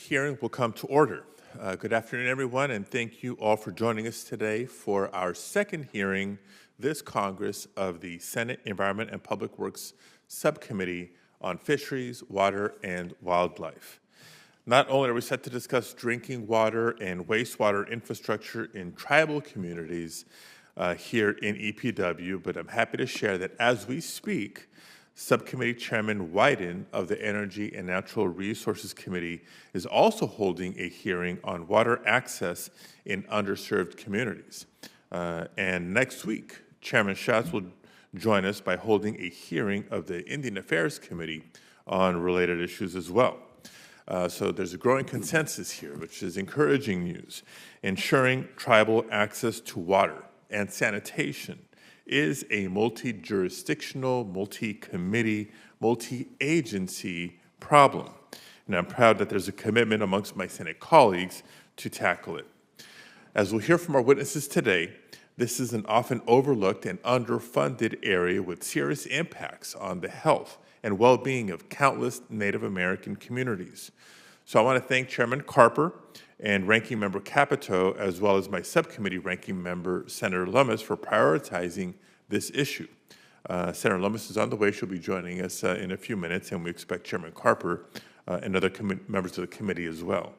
hearing will come to order. Good afternoon, everyone, and thank you all for joining us today for our second hearing this Congress of the Senate Environment and Public Works Subcommittee on Fisheries, Water, and Wildlife. Not only are we set to discuss drinking water and wastewater infrastructure in tribal communities here in EPW, but I'm happy to share that as we speak, Subcommittee Chairman Wyden of the Energy and Natural Resources Committee is also holding a hearing on water access in underserved communities. And next week, Chairman Schatz will join us by holding a hearing of the Indian Affairs Committee on related issues as well. So there's a growing consensus here, which is encouraging news. Ensuring tribal access to water and sanitation is a multi-jurisdictional, multi-committee, multi-agency problem. And I'm proud that there's a commitment amongst my Senate colleagues to tackle it. As we'll hear from our witnesses today, this is an often overlooked and underfunded area with serious impacts on the health and well-being of countless Native American communities. So I want to thank Chairman Carper and Ranking Member Capito, as well as my subcommittee ranking member, Senator Lummis, for prioritizing this issue. Senator Lummis is on the way. She'll be joining us in a few minutes, and we expect Chairman Carper and other members of the committee as well.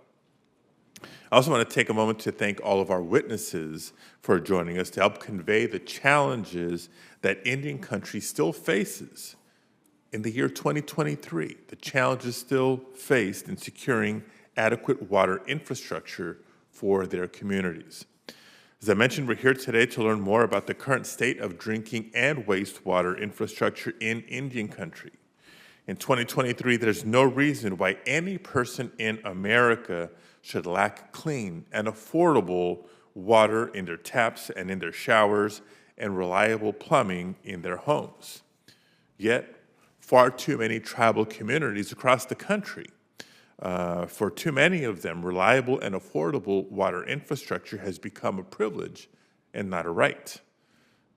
I also want to take a moment to thank all of our witnesses for joining us to help convey the challenges that Indian country still faces in the year 2023, the challenges still faced in securing adequate water infrastructure for their communities. As I mentioned, we're here today to learn more about the current state of drinking and wastewater infrastructure in Indian country. In 2023, there's no reason why any person in America should lack clean and affordable water in their taps and in their showers and reliable plumbing in their homes. Yet, far too many tribal communities across the country, for too many of them, reliable and affordable water infrastructure has become a privilege and not a right.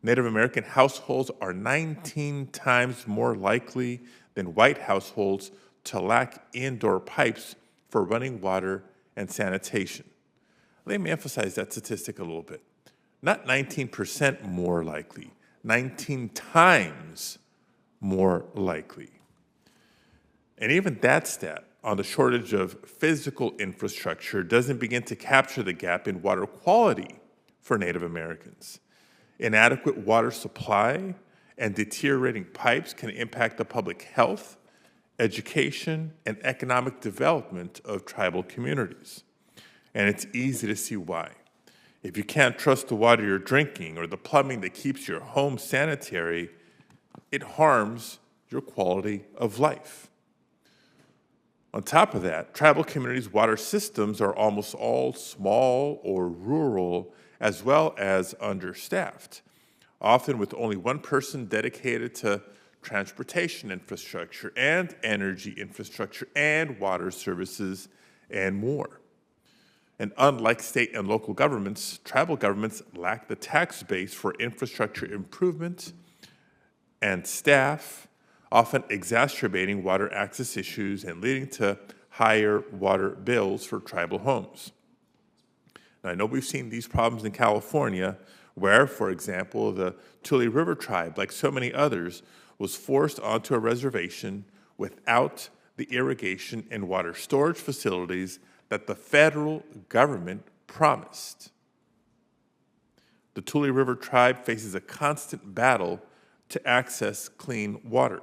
Native American households are 19 times more likely than white households to lack indoor pipes for running water and sanitation. Let me emphasize that statistic a little bit. Not 19% more likely, 19 times more likely. And even that stat on the shortage of physical infrastructure doesn't begin to capture the gap in water quality for Native Americans. Inadequate water supply and deteriorating pipes can impact the public health, education, and economic development of tribal communities. And it's easy to see why. If you can't trust the water you're drinking or the plumbing that keeps your home sanitary, it harms your quality of life. On top of that, tribal communities' water systems are almost all small or rural, as well as understaffed, often with only one person dedicated to transportation infrastructure and energy infrastructure and water services and more. And unlike state and local governments, tribal governments lack the tax base for infrastructure improvement and staff, often exacerbating water access issues and leading to higher water bills for tribal homes. Now, I know we've seen these problems in California, where, for example, the Tule River tribe, like so many others, was forced onto a reservation without the irrigation and water storage facilities that the federal government promised. The Tule River tribe faces a constant battle to access clean water.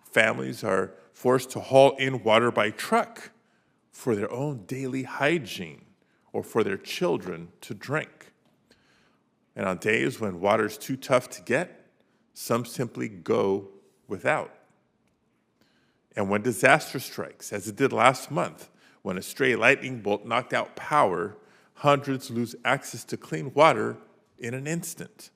Families are forced to haul in water by truck for their own daily hygiene or for their children to drink. And on days when water's too tough to get, some simply go without. And when disaster strikes, as it did last month, when a stray lightning bolt knocked out power, hundreds lose access to clean water in an instant.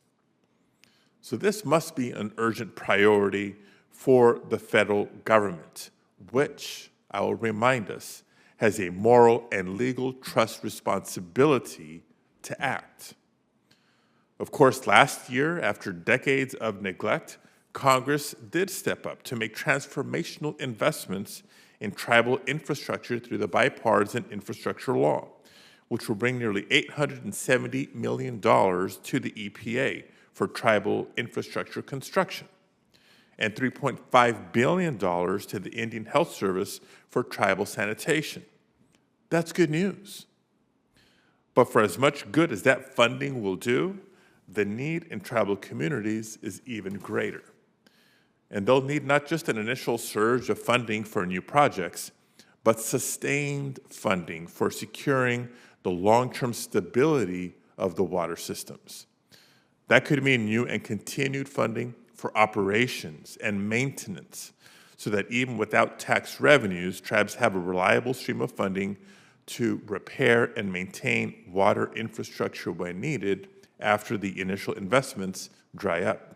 So this must be an urgent priority for the federal government, which, I will remind us, has a moral and legal trust responsibility to act. Of course, last year, after decades of neglect, Congress did step up to make transformational investments in tribal infrastructure through the bipartisan infrastructure law, which will bring nearly $870 million to the EPA for tribal infrastructure construction, and $3.5 billion to the Indian Health Service for tribal sanitation. That's good news. But for as much good as that funding will do, the need in tribal communities is even greater. And they'll need not just an initial surge of funding for new projects, but sustained funding for securing the long-term stability of the water systems. That could mean new and continued funding for operations and maintenance, so that even without tax revenues, tribes have a reliable stream of funding to repair and maintain water infrastructure when needed after the initial investments dry up.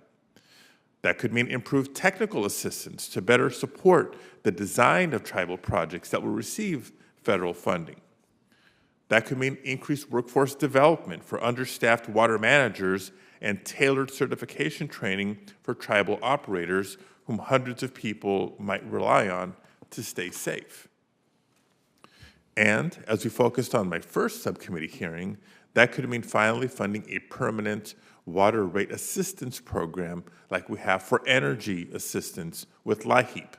That could mean improved technical assistance to better support the design of tribal projects that will receive federal funding. That could mean increased workforce development for understaffed water managers and tailored certification training for tribal operators whom hundreds of people might rely on to stay safe. And as we focused on my first subcommittee hearing, that could mean finally funding a permanent water rate assistance program like we have for energy assistance with LIHEAP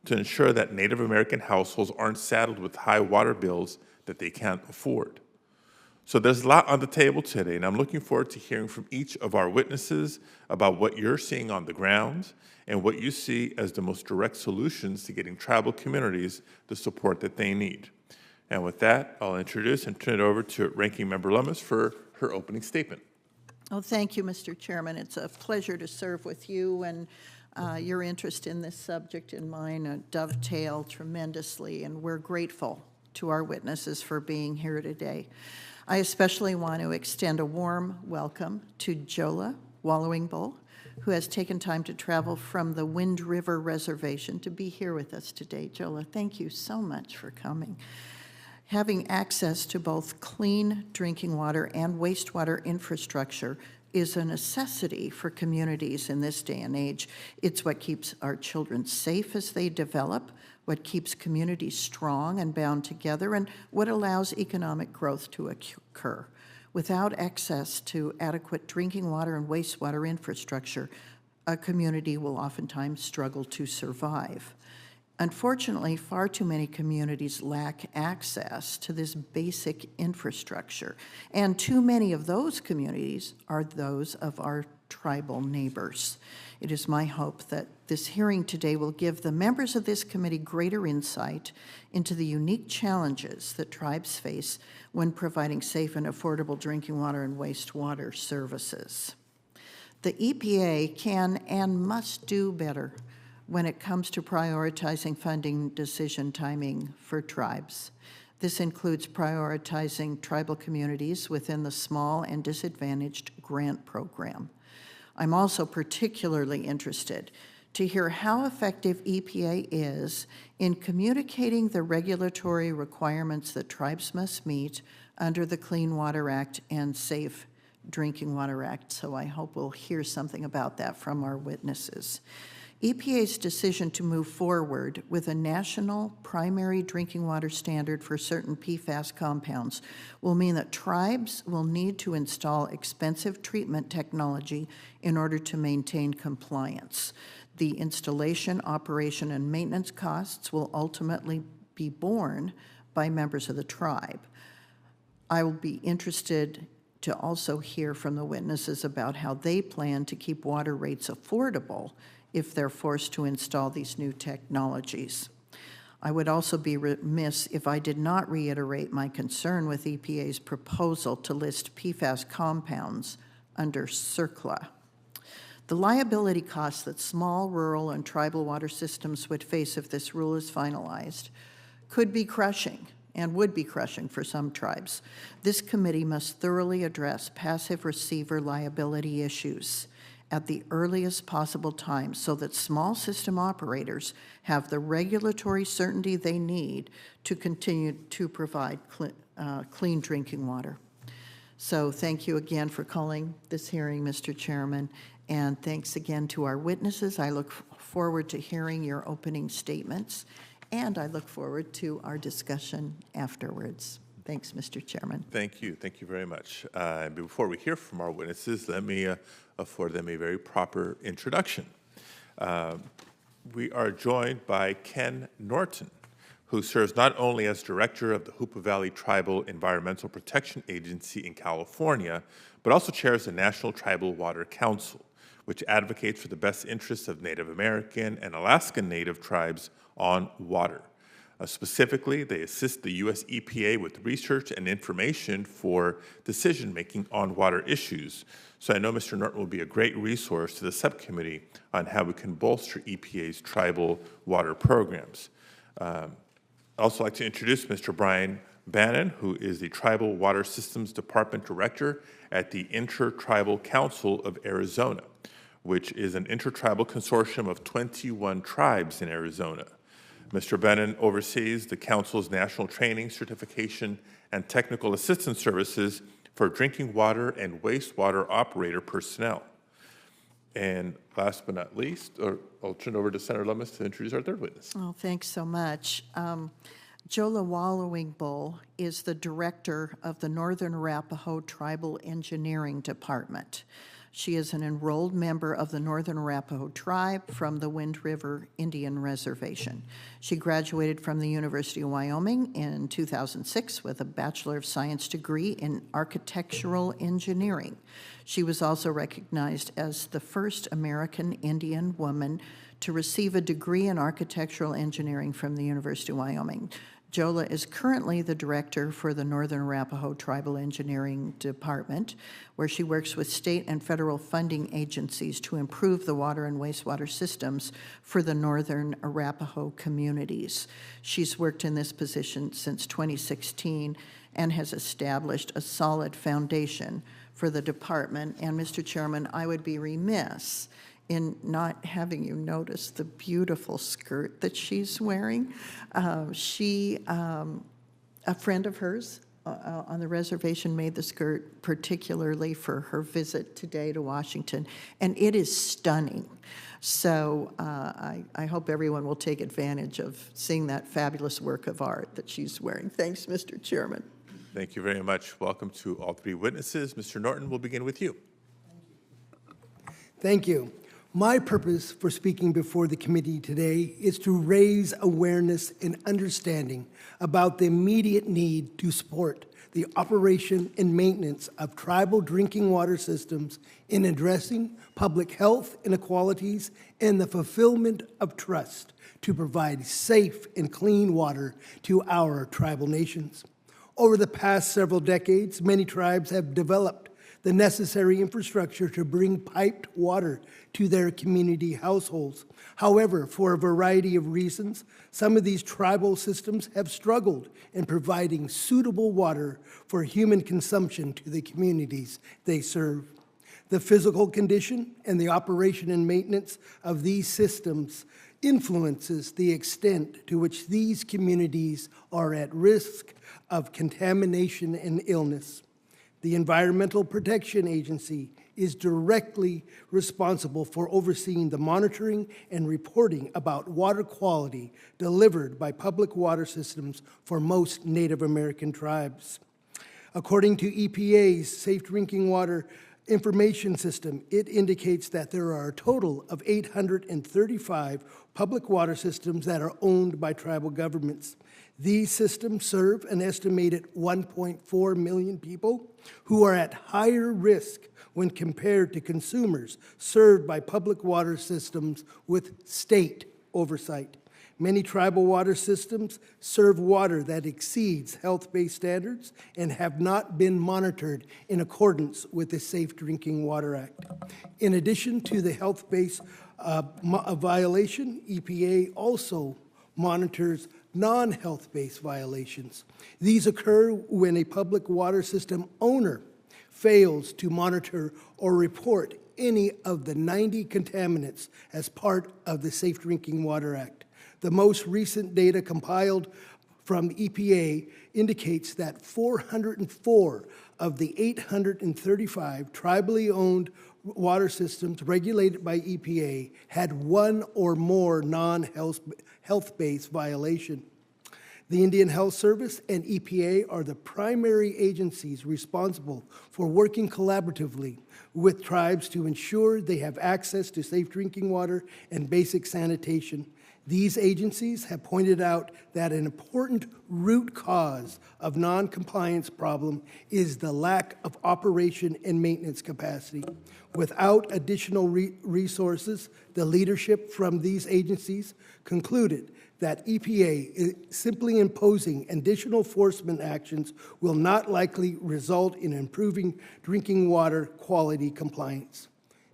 to ensure that Native American households aren't saddled with high water bills that they can't afford. So there's a lot on the table today, and I'm looking forward to hearing from each of our witnesses about what you're seeing on the ground and what you see as the most direct solutions to getting tribal communities the support that they need. And with that, I'll introduce and turn it over to Ranking Member Lummis for her opening statement. Oh, thank you, Mr. Chairman. It's a pleasure to serve with you, and your interest in this subject and mine dovetail tremendously, and we're grateful to our witnesses for being here today. I especially want to extend a warm welcome to Jola Wallowing Bull, who has taken time to travel from the Wind River Reservation to be here with us today. Jola, thank you so much for coming. Having access to both clean drinking water and wastewater infrastructure is a necessity for communities in this day and age. It's what keeps our children safe as they develop, what keeps communities strong and bound together, and what allows economic growth to occur. Without access to adequate drinking water and wastewater infrastructure, a community will oftentimes struggle to survive. Unfortunately, far too many communities lack access to this basic infrastructure, and too many of those communities are those of our tribal neighbors. It is my hope that this hearing today will give the members of this committee greater insight into the unique challenges that tribes face when providing safe and affordable drinking water and wastewater services. The EPA can and must do better when it comes to prioritizing funding decision timing for tribes. This includes prioritizing tribal communities within the small and disadvantaged grant program. I'm also particularly interested to hear how effective EPA is in communicating the regulatory requirements that tribes must meet under the Clean Water Act and Safe Drinking Water Act. So I hope we'll hear something about that from our witnesses. EPA's decision to move forward with a national primary drinking water standard for certain PFAS compounds will mean that tribes will need to install expensive treatment technology in order to maintain compliance. The installation, operation, and maintenance costs will ultimately be borne by members of the tribe. I will be interested to also hear from the witnesses about how they plan to keep water rates affordable if they're forced to install these new technologies. I would also be remiss if I did not reiterate my concern with EPA's proposal to list PFAS compounds under CERCLA. The liability costs that small, rural, and tribal water systems would face if this rule is finalized could be crushing and would be crushing for some tribes. This committee must thoroughly address passive receiver liability issues at the earliest possible time so that small system operators have the regulatory certainty they need to continue to provide clean drinking water. So thank you again for calling this hearing, Mr. Chairman, and thanks again to our witnesses. I look forward to hearing your opening statements. and I look forward to our discussion afterwards. Thanks, Mr. Chairman. Thank you. Thank you very much. Before we hear from our witnesses, let me afford them a very proper introduction. We are joined by Ken Norton, who serves not only as director of the Hoopa Valley Tribal Environmental Protection Agency in California, but also chairs the National Tribal Water Council, which advocates for the best interests of Native American and Alaskan Native tribes on water. Specifically, they assist the U.S. EPA with research and information for decision-making on water issues. So I know Mr. Norton will be a great resource to the subcommittee on how we can bolster EPA's tribal water programs. I'd also like to introduce Mr. Brian Bannon, who is the Tribal Water Systems Department Director at the Intertribal Council of Arizona, which is an intertribal consortium of 21 tribes in Arizona. Mr. Bannon oversees the Council's national training, certification, and technical assistance services for drinking water and wastewater operator personnel. And last but not least, I'll turn over to Senator Lummis to introduce our third witness. Oh, thanks so much. Jola Wallowing-Bull is the director of the Northern Arapaho Tribal Engineering Department. She is an enrolled member of the Northern Arapaho Tribe from the Wind River Indian Reservation. She graduated from the University of Wyoming in 2006 with a Bachelor of Science degree in Architectural Engineering. She was also recognized as the first American Indian woman to receive a degree in Architectural Engineering from the University of Wyoming. Jola is currently the director for the Northern Arapaho Tribal Engineering Department, where she works with state and federal funding agencies to improve the water and wastewater systems for the Northern Arapaho communities. She's worked in this position since 2016 and has established a solid foundation for the department. And Mr. Chairman, I would be remiss in not having you notice the beautiful skirt that she's wearing. A friend of hers on the reservation made the skirt particularly for her visit today to Washington, and it is stunning. So I hope everyone will take advantage of seeing that fabulous work of art that she's wearing. Thanks, Mr. Chairman. Thank you very much. Welcome to all three witnesses. Mr. Norton, we'll begin with you. Thank you. My purpose for speaking before the committee today is to raise awareness and understanding about the immediate need to support the operation and maintenance of tribal drinking water systems in addressing public health inequalities and the fulfillment of trust to provide safe and clean water to our tribal nations. Over the past several decades, many tribes have developed the necessary infrastructure to bring piped water to their community households. However, for a variety of reasons, some of these tribal systems have struggled in providing suitable water for human consumption to the communities they serve. The physical condition and the operation and maintenance of these systems influences the extent to which these communities are at risk of contamination and illness. The Environmental Protection Agency is directly responsible for overseeing the monitoring and reporting about water quality delivered by public water systems for most Native American tribes. According to EPA's Safe Drinking Water Information System, it indicates that there are a total of 835 public water systems that are owned by tribal governments. These systems serve an estimated 1.4 million people who are at higher risk when compared to consumers served by public water systems with state oversight. Many tribal water systems serve water that exceeds health-based standards and have not been monitored in accordance with the Safe Drinking Water Act. In addition to the health-based violation, EPA also monitors non-health-based violations. These occur when a public water system owner fails to monitor or report any of the 90 contaminants as part of the Safe Drinking Water Act. The most recent data compiled from EPA indicates that 404 of the 835 tribally owned water systems regulated by EPA had one or more non-health-based violation. The Indian Health Service and EPA are the primary agencies responsible for working collaboratively with tribes to ensure they have access to safe drinking water and basic sanitation. These agencies have pointed out that an important root cause of non-compliance problem is the lack of operation and maintenance capacity. Without additional resources, the leadership from these agencies concluded that EPA is simply imposing additional enforcement actions will not likely result in improving drinking water quality compliance.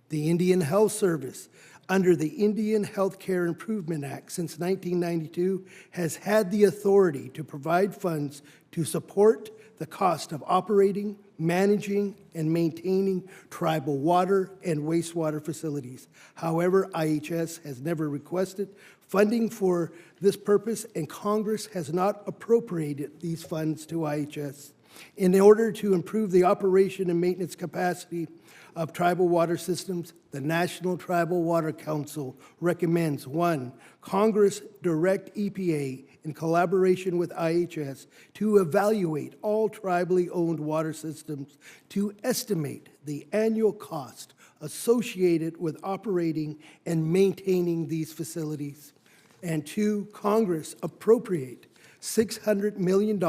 The Indian Health Service, under the Indian Healthcare Improvement Act since 1992, has had the authority to provide funds to support the cost of operating, managing, and maintaining tribal water and wastewater facilities. However, IHS has never requested funding for this purpose, and Congress has not appropriated these funds to IHS. In order to improve the operation and maintenance capacity of tribal water systems, the National Tribal Water Council recommends: 1, Congress direct EPA in collaboration with IHS to evaluate all tribally owned water systems to estimate the annual cost associated with operating and maintaining these facilities. And 2, Congress appropriate $600 million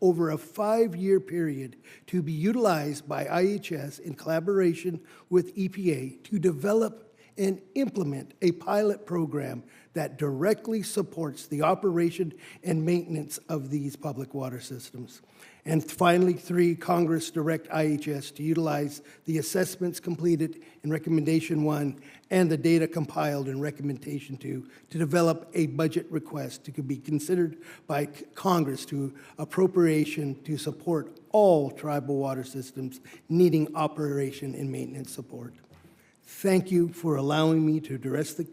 over a 5-year period to be utilized by IHS in collaboration with EPA to develop and implement a pilot program that directly supports the operation and maintenance of these public water systems. And finally, 3, Congress direct IHS to utilize the assessments completed in Recommendation 1 and the data compiled in Recommendation 2 to develop a budget request to be considered by Congress to appropriation to support all tribal water systems needing operation and maintenance support. Thank you for allowing me to address the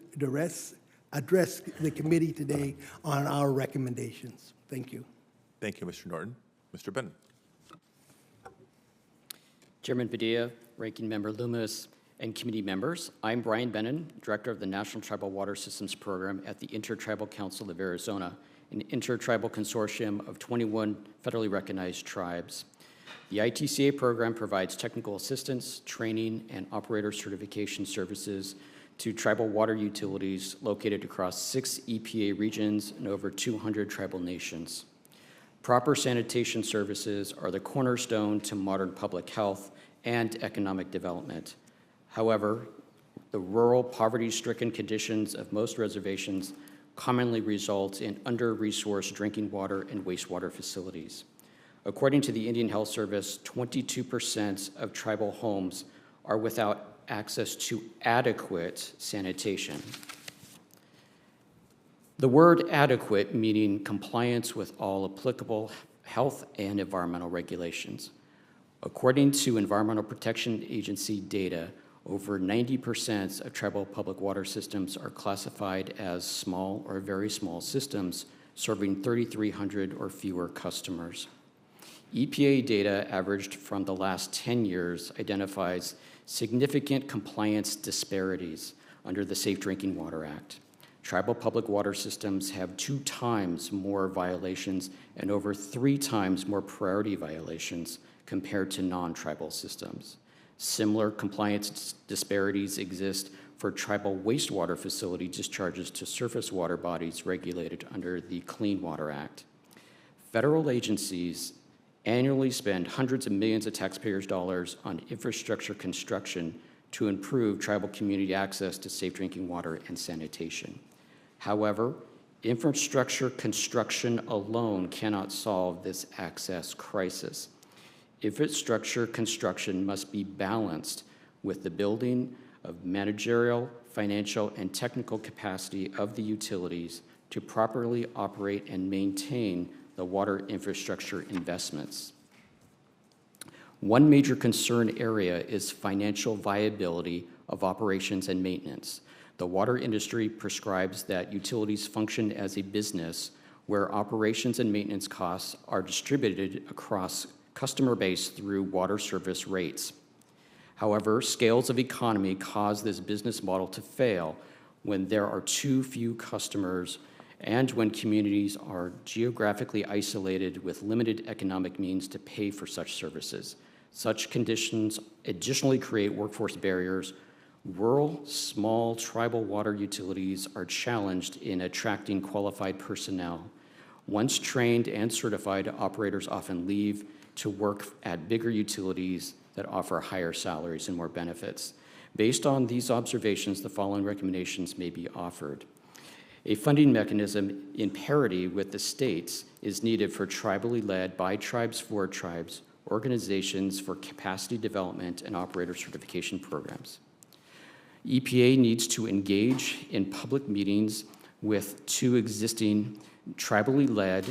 committee today on our recommendations. Thank you. Thank you, Mr. Norton. Mr. Bennon. Chairman Padilla, Ranking Member Loomis, and committee members, I'm Brian Bennon, Director of the National Tribal Water Systems Program at the Intertribal Council of Arizona, an intertribal consortium of 21 federally recognized tribes. The ITCA program provides technical assistance, training, and operator certification services to tribal water utilities located across 6 EPA regions and over 200 tribal nations. Proper sanitation services are the cornerstone to modern public health and economic development. However, the rural, poverty-stricken conditions of most reservations commonly result in under-resourced drinking water and wastewater facilities. According to the Indian Health Service, 22% of tribal homes are without access to adequate sanitation. The word adequate meaning compliance with all applicable health and environmental regulations. According to Environmental Protection Agency data, over 90% of tribal public water systems are classified as small or very small systems serving 3,300 or fewer customers. EPA data averaged from the last 10 years identifies significant compliance disparities under the Safe Drinking Water Act. Tribal public water systems have 2 times more violations and over 3 times more priority violations compared to non-tribal systems. Similar compliance disparities exist for tribal wastewater facility discharges to surface water bodies regulated under the Clean Water Act. Federal agencies annually spend hundreds of millions of taxpayers' dollars on infrastructure construction to improve tribal community access to safe drinking water and sanitation. However, infrastructure construction alone cannot solve this access crisis. Infrastructure construction must be balanced with the building of managerial, financial, and technical capacity of the utilities to properly operate and maintain the water infrastructure investments. One major concern area is financial viability of operations and maintenance. The water industry prescribes that utilities function as a business where operations and maintenance costs are distributed across customer base through water service rates. However, scales of economy cause this business model to fail when there are too few customers and when communities are geographically isolated with limited economic means to pay for such services. Such conditions additionally create workforce barriers. Rural, small tribal water utilities are challenged in attracting qualified personnel. Once trained and certified, operators often leave to work at bigger utilities that offer higher salaries and more benefits. Based on these observations, the following recommendations may be offered. A funding mechanism in parity with the states is needed for tribally led, by tribes, for tribes, organizations for capacity development and operator certification programs. EPA needs to engage in public meetings with 2 existing tribally led,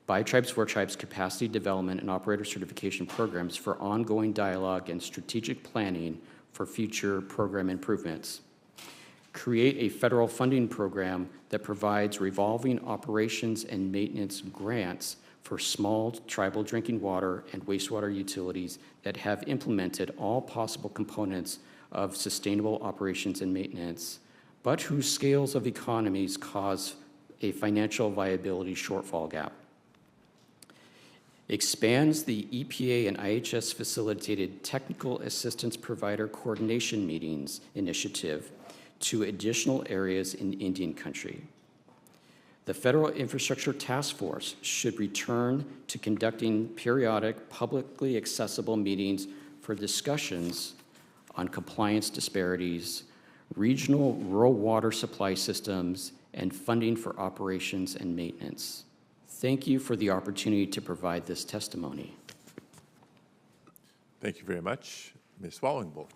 by tribes, for tribes, capacity development and operator certification programs for ongoing dialogue and strategic planning for future program improvements. Create a federal funding program that provides revolving operations and maintenance grants for small tribal drinking water and wastewater utilities that have implemented all possible components of sustainable operations and maintenance, but whose scales of economies cause a financial viability shortfall gap. Expands the EPA and IHS facilitated Technical Assistance Provider Coordination Meetings initiative to additional areas in Indian Country. The Federal Infrastructure Task Force should return to conducting periodic, publicly accessible meetings for discussions on compliance disparities, regional rural water supply systems, and funding for operations and maintenance. Thank you for the opportunity to provide this testimony. Thank you very much. Ms. Wallingbull.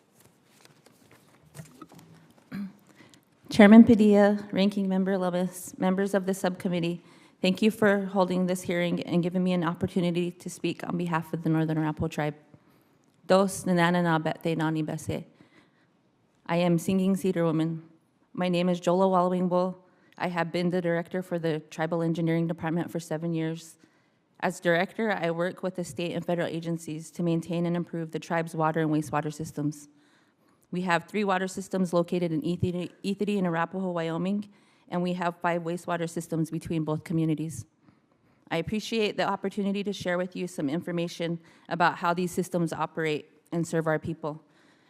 Chairman Padilla, Ranking Member Levis, members of the subcommittee, thank you for holding this hearing and giving me an opportunity to speak on behalf of the Northern Arapaho Tribe. Dos nanana bete nani bese. I am Singing Cedar Woman. My name is Jola Wallingbull. I have been the director for the Tribal Engineering Department for 7 years. As director, I work with the state and federal agencies to maintain and improve the tribe's water and wastewater systems. We have 3 water systems located in Ethity and Arapahoe, Wyoming, and we have 5 wastewater systems between both communities. I appreciate the opportunity to share with you some information about how these systems operate and serve our people,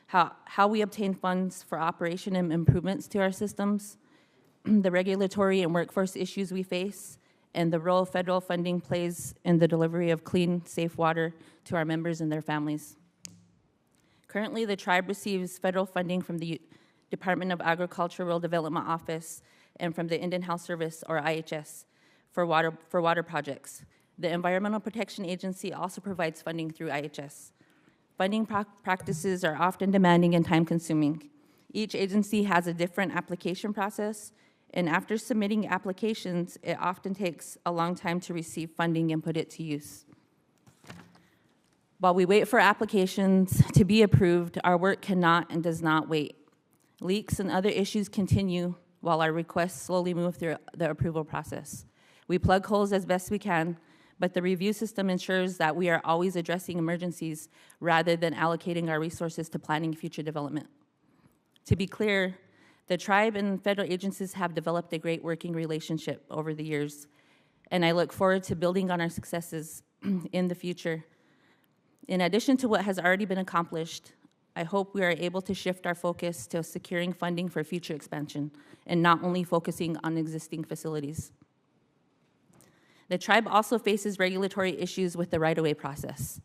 how we obtain funds for operation and improvements to our systems, the regulatory and workforce issues we face, and the role federal funding plays in the delivery of clean, safe water to our members and their families. Currently, the tribe receives federal funding from the Department of Agriculture Rural Development Office and from the Indian Health Service, or IHS, for water projects. The Environmental Protection Agency also provides funding through IHS. Funding practices are often demanding and time-consuming. Each agency has a different application process, and after submitting applications, it often takes a long time to receive funding and put it to use. While we wait for applications to be approved, our work cannot and does not wait. Leaks and other issues continue while our requests slowly move through the approval process. We plug holes as best we can, but the review system ensures that we are always addressing emergencies rather than allocating our resources to planning future development. To be clear, the tribe and federal agencies have developed a great working relationship over the years, and I look forward to building on our successes in the future. In addition to what has already been accomplished, I hope we are able to shift our focus to securing funding for future expansion and not only focusing on existing facilities. The tribe also faces regulatory issues with the right-of-way process.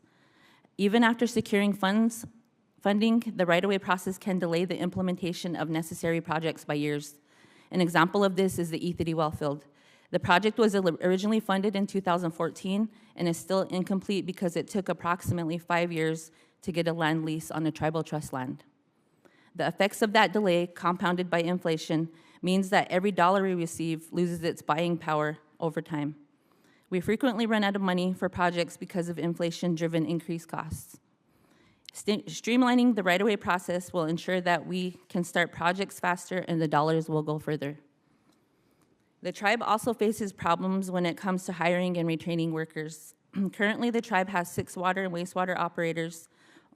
Even after securing funding, the right-of-way process can delay the implementation of necessary projects by years. An example of this is the Ethity well field. The project was originally funded in 2014 and is still incomplete because it took approximately 5 years to get a land lease on the tribal trust land. The effects of that delay, compounded by inflation, means that every dollar we receive loses its buying power over time. We frequently run out of money for projects because of inflation-driven increased costs. Streamlining the right-of-way process will ensure that we can start projects faster and the dollars will go further. The tribe also faces problems when it comes to hiring and retraining workers. Currently, the tribe has 6 water and wastewater operators.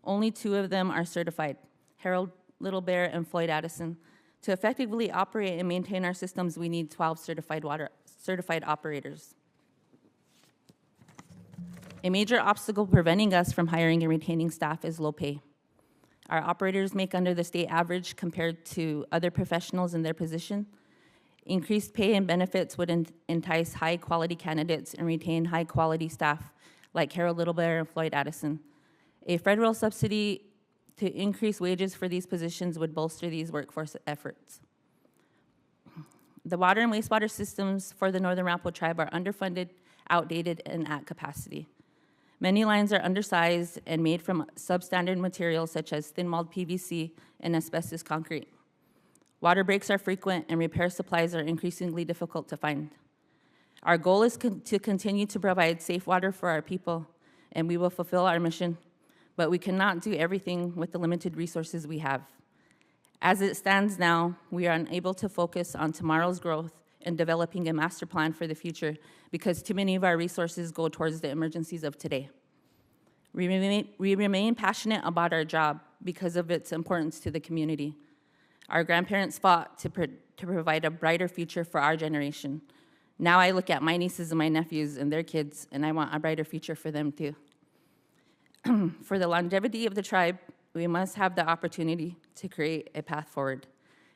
Only 2 of them are certified, Harold Little Bear and Floyd Addison. To effectively operate and maintain our systems, we need 12 certified operators. A major obstacle preventing us from hiring and retaining staff is low pay. Our operators make under the state average compared to other professionals in their position. Increased pay and benefits would entice high-quality candidates and retain high-quality staff like Harold Little Bear and Floyd Addison. A federal subsidy to increase wages for these positions would bolster these workforce efforts. The water and wastewater systems for the Northern Arapaho Tribe are underfunded, outdated, and at capacity. Many lines are undersized and made from substandard materials such as thin-walled PVC and asbestos concrete. Water breaks are frequent and repair supplies are increasingly difficult to find. Our goal is to continue to provide safe water for our people, and we will fulfill our mission, but we cannot do everything with the limited resources we have. As it stands now, we are unable to focus on tomorrow's growth and developing a master plan for the future because too many of our resources go towards the emergencies of today. We remain passionate about our job because of its importance to the community. Our grandparents fought to provide a brighter future for our generation. Now I look at my nieces and my nephews and their kids, and I want a brighter future for them too. For the longevity of the tribe, we must have the opportunity to create a path forward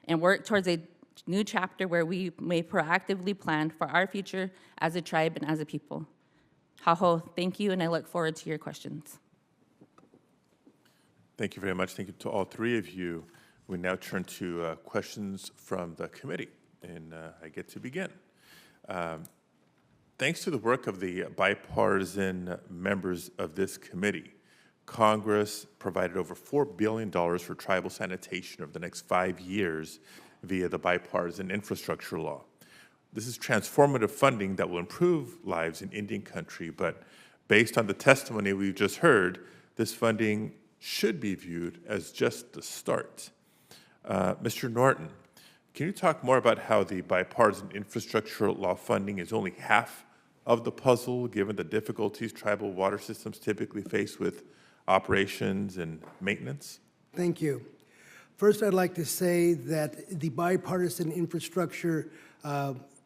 and work towards a new chapter where we may proactively plan for our future as a tribe and as a people. Haho, thank you, and I look forward to your questions. Thank you very much. Thank you to all 3 of you. We now turn to questions from the committee, and I get to begin. Thanks to the work of the bipartisan members of this committee, Congress provided over $4 billion for tribal sanitation over the next 5 years via the bipartisan infrastructure law. This is transformative funding that will improve lives in Indian country, but based on the testimony we've just heard, this funding should be viewed as just the start. Mr. Norton, can you talk more about how the bipartisan infrastructure law funding is only half of the puzzle, given the difficulties tribal water systems typically face with operations and maintenance? Thank you. First, I'd like to say that the bipartisan infrastructure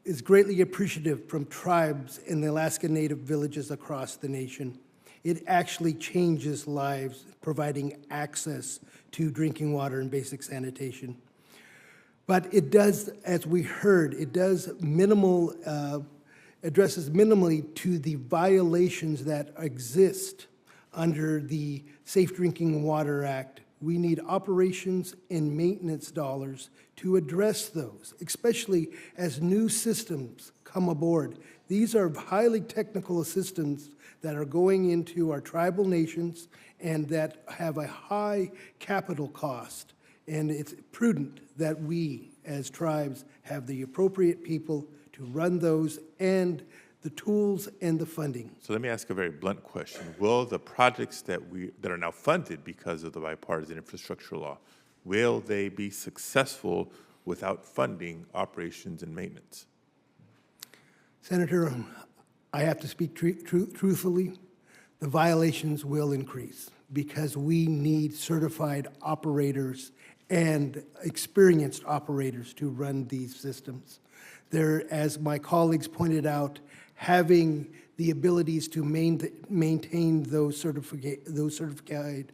is greatly appreciative from tribes in the Alaska Native villages across the nation. It actually changes lives, providing access to drinking water and basic sanitation. But it does, as we heard, it does addresses minimally to the violations that exist under the Safe Drinking Water Act. We need operations and maintenance dollars to address those, especially as new systems come aboard. These are highly technical systems that are going into our tribal nations and that have a high capital cost. And it's prudent that we, as tribes, have the appropriate people to run those and the tools and the funding. So let me ask a very blunt question. Will the projects that are now funded because of the bipartisan infrastructure law, will they be successful without funding operations and maintenance? Senator, I have to speak truthfully. The violations will increase because we need certified operators and experienced operators to run these systems. There, as my colleagues pointed out, having the abilities to maintain those certified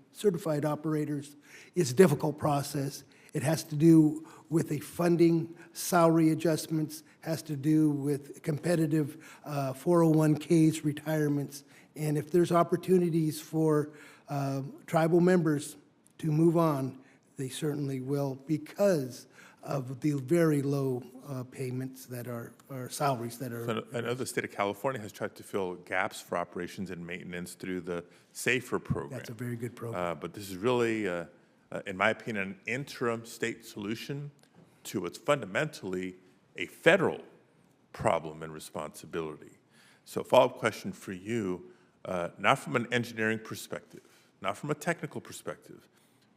operators is a difficult process. It has to do with a funding, salary adjustments, has to do with competitive 401ks, retirements, and if there's opportunities for tribal members to move on, they certainly will because of the very low payments that are salaries that are. So I know the state of California has tried to fill gaps for operations and maintenance through the SAFER program. That's a very good program. But this is really, in my opinion, an interim state solution to what's fundamentally a federal problem and responsibility. So follow-up question for you, not from an engineering perspective, not from a technical perspective,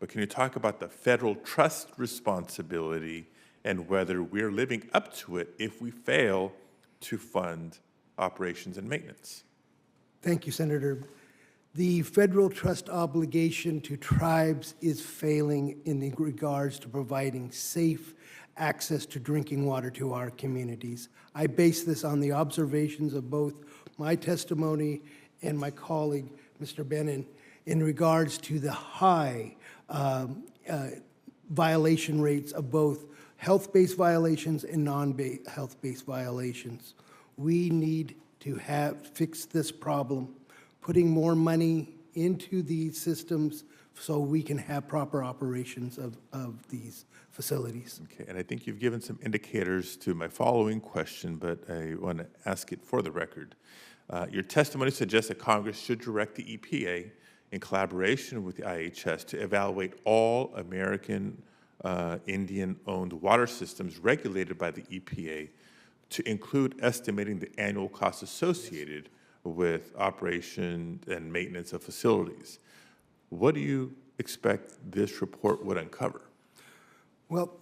but can you talk about the federal trust responsibility and whether we're living up to it if we fail to fund operations and maintenance? Thank you, Senator. The federal trust obligation to tribes is failing in regards to providing safe access to drinking water to our communities. I base this on the observations of both my testimony and my colleague, Mr. Bennon, in regards to the high violation rates of both health-based violations and non-health-based violations. We need to fix this problem, putting more money into these systems so we can have proper operations of these facilities. Okay, and I think you've given some indicators to my following question, but I want to ask it for the record. Your testimony suggests that Congress should direct the EPA in collaboration with the IHS to evaluate all American Indian-owned water systems regulated by the EPA to include estimating the annual costs associated with operation and maintenance of facilities. What do you expect this report would uncover? Well,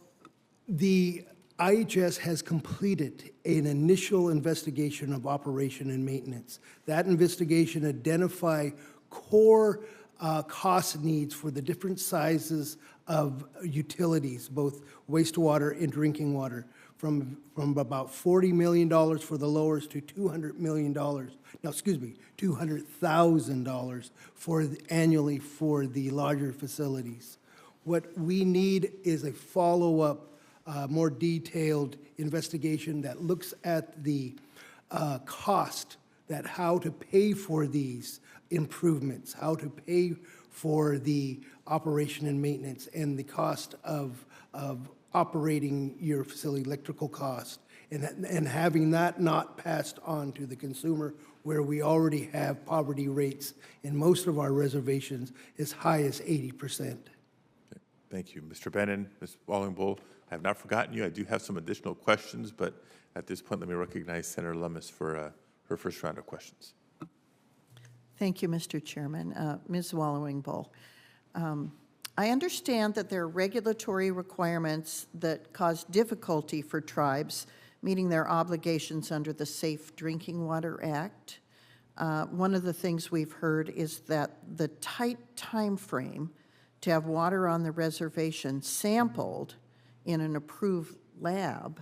the IHS has completed an initial investigation of operation and maintenance. That investigation identified core cost needs for the different sizes of utilities, both wastewater and drinking water, from about $40 million for the lowers to $200 million. No, excuse me, $200,000 annually for the larger facilities. What we need is a follow-up, more detailed investigation that looks at the cost, that how to pay for these improvements, how to pay for the operation and maintenance, and the cost of operating your facility, electrical cost, and having that not passed on to the consumer, where we already have poverty rates in most of our reservations as high as 80%. Thank you. Mr. Bennon, Ms. Wallingbull, I have not forgotten you. I do have some additional questions, but at this point, let me recognize Senator Lummis for her first round of questions. Thank you, Mr. Chairman. Ms. Wallingbull, I understand that there are regulatory requirements that cause difficulty for tribes meeting their obligations under the Safe Drinking Water Act. One of the things we've heard is that the tight time frame to have water on the reservation sampled in an approved lab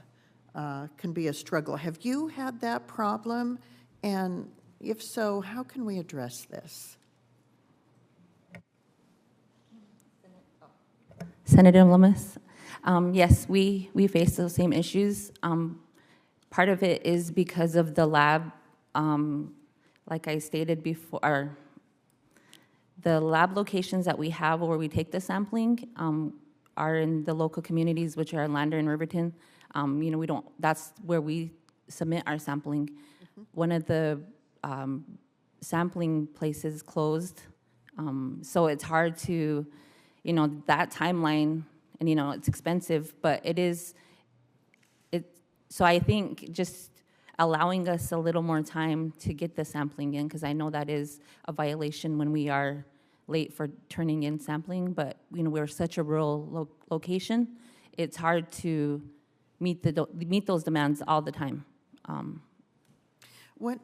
can be a struggle. Have you had that problem? And if so, how can we address this? Senator Lummis, yes, we face those same issues. Part of it is because of the lab, like I stated before, the lab locations that we have where we take the sampling are in the local communities, which are Lander and Riverton. That's where we submit our sampling. Mm-hmm. One of the sampling places closed, so it's hard to, that timeline, and it's expensive, but so I think just allowing us a little more time to get the sampling in, because I know that is a violation when we are late for turning in sampling, but we're such a rural location, it's hard to meet those demands all the time. When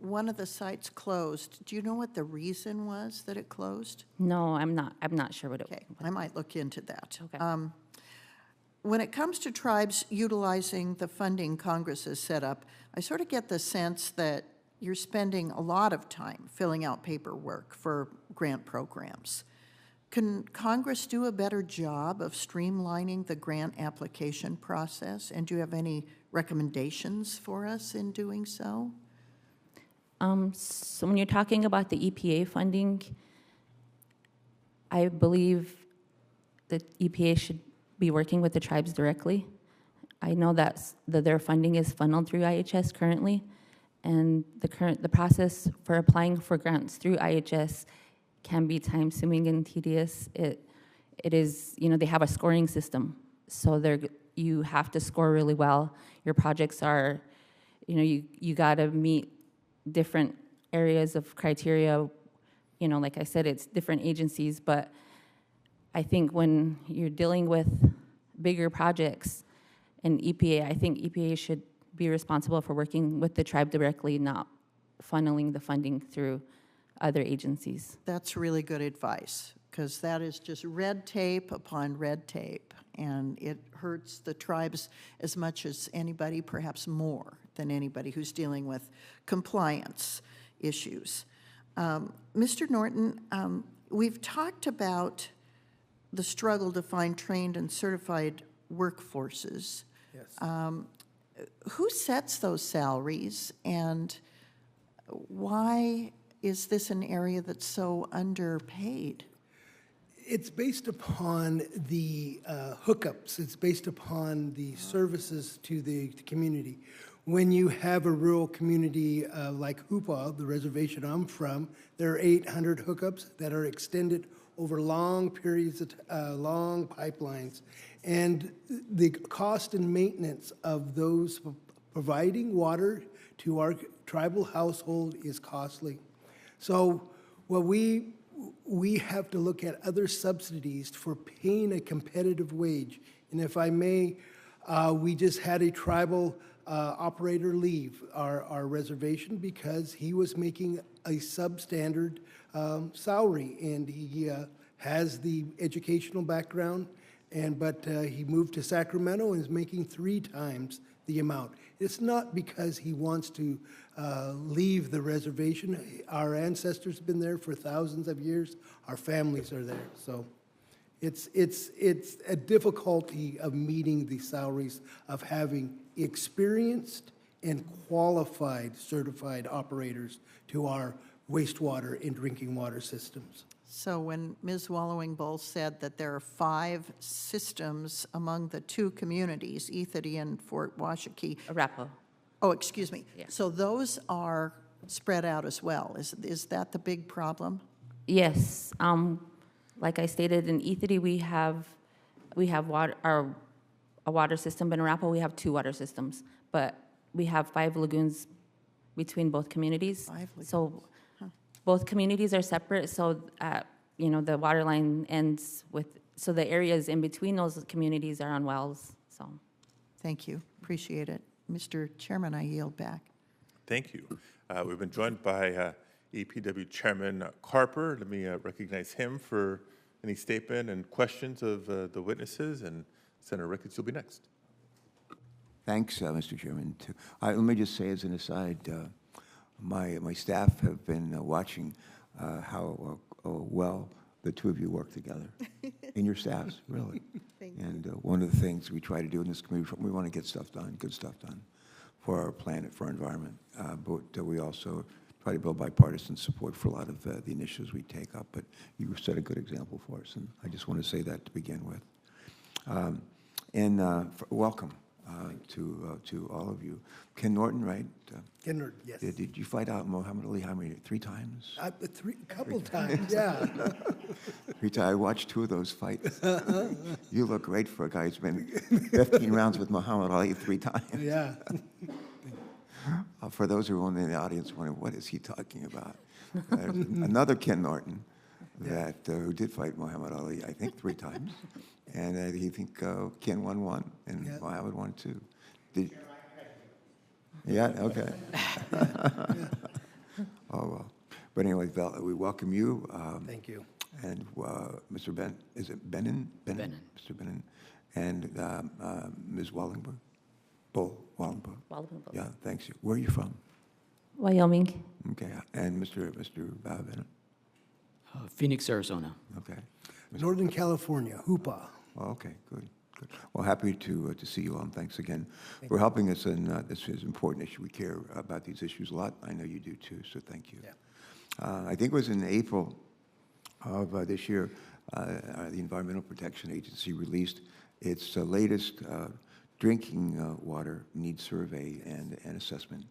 one of the sites closed, do you know what the reason was that it closed? No, I'm not sure what it was. Okay, I might look into that. Okay. When it comes to tribes utilizing the funding Congress has set up, I sort of get the sense that you're spending a lot of time filling out paperwork for grant programs. Can Congress do a better job of streamlining the grant application process? And do you have any recommendations for us in doing so? So when you're talking about the EPA funding, I believe that EPA should be working with the tribes directly. I know that their funding is funneled through IHS currently, and the process for applying for grants through IHS can be time-consuming and tedious. It is, they have a scoring system, so you have to score really well. Your projects are, you got to meet different areas of criteria. Like I said, it's different agencies, but I think when you're dealing with bigger projects and EPA, I think EPA should be responsible for working with the tribe directly, not funneling the funding through other agencies. That's really good advice, because that is just red tape upon red tape, and it hurts the tribes as much as anybody, perhaps more than anybody who's dealing with compliance issues. Mr. Norton, we've talked about the struggle to find trained and certified workforces. Yes. Who sets those salaries, and why is this an area that's so underpaid? It's based upon the hookups. It's based upon the services to the community. When you have a rural community like Hoopa, the reservation I'm from, there are 800 hookups that are extended over long periods of long pipelines. And the cost and maintenance of those providing water to our tribal household is costly. So what we have to look at other subsidies for paying a competitive wage. And if I may, we just had a tribal operator leave our reservation because he was making a substandard salary, and he has the educational background, but he moved to Sacramento and is making 3 times the amount. It's not because he wants to leave the reservation. Our ancestors have been there for thousands of years. Our families are there. So it's a difficulty of meeting the salaries of having experienced and qualified certified operators to our wastewater and drinking water systems. So when Ms. Wallowing Bull said that there are 5 systems among the 2 communities, Ethity and Fort Washakie. Arapahoe. Oh, excuse me. Yeah. So those are spread out as well. Is that the big problem? Yes. Like I stated, in Ethity, we have water, a water system. In Arapahoe, we have 2 water systems, but we have 5 lagoons between both communities. 5 lagoons. So both communities are separate. So the water line ends with. So the areas in between those communities are on wells. So. Thank you. Appreciate it. Mr. Chairman, I yield back. Thank you. We've been joined by EPW Chairman Carper. Let me recognize him for any statement and questions of the witnesses, and Senator Ricketts, you'll be next. Thanks, Mr. Chairman. Let me just say as an aside, my staff have been watching how well the 2 of you work together, and your staffs, really. Thank and one of the things we try to do in this community, we want to get stuff done, good stuff done for our planet, for our environment, but we also try to build bipartisan support for a lot of the initiatives we take up. But you set a good example for us, and I just want to say that to begin with. Welcome to all of you. Ken Norton, right? Ken Norton, yes. Did you fight out Muhammad Ali how many? 3 times? A couple times, yeah. 3 times. I watched 2 of those fights. You look great for a guy who's been 15 rounds with Muhammad Ali 3 times. Yeah. For those who are in the audience wondering, what is he talking about? Another Ken Norton who did fight Muhammad Ali, I think 3 times. And I think Ken won 1, and Muhammad won 2. Yeah, okay. Oh, well. But anyway, Val, we welcome you. Thank you. And Mr. Ben, is it Benin? Benin. Mr. Benin. And Ms. Wallenberg? Wallenberg. Wallenberg. Yeah, thanks. Where are you from? Wyoming. Okay. And Mr. Benin? Phoenix, Arizona. Okay. Northern California, Hoopa. Oh, okay, good. Well, happy to see you all, and thanks again for helping us in this is an important issue. We care about these issues a lot. I know you do too, so thank you. Yeah. I think it was in April of this year, the Environmental Protection Agency released its latest drinking water needs survey and assessment.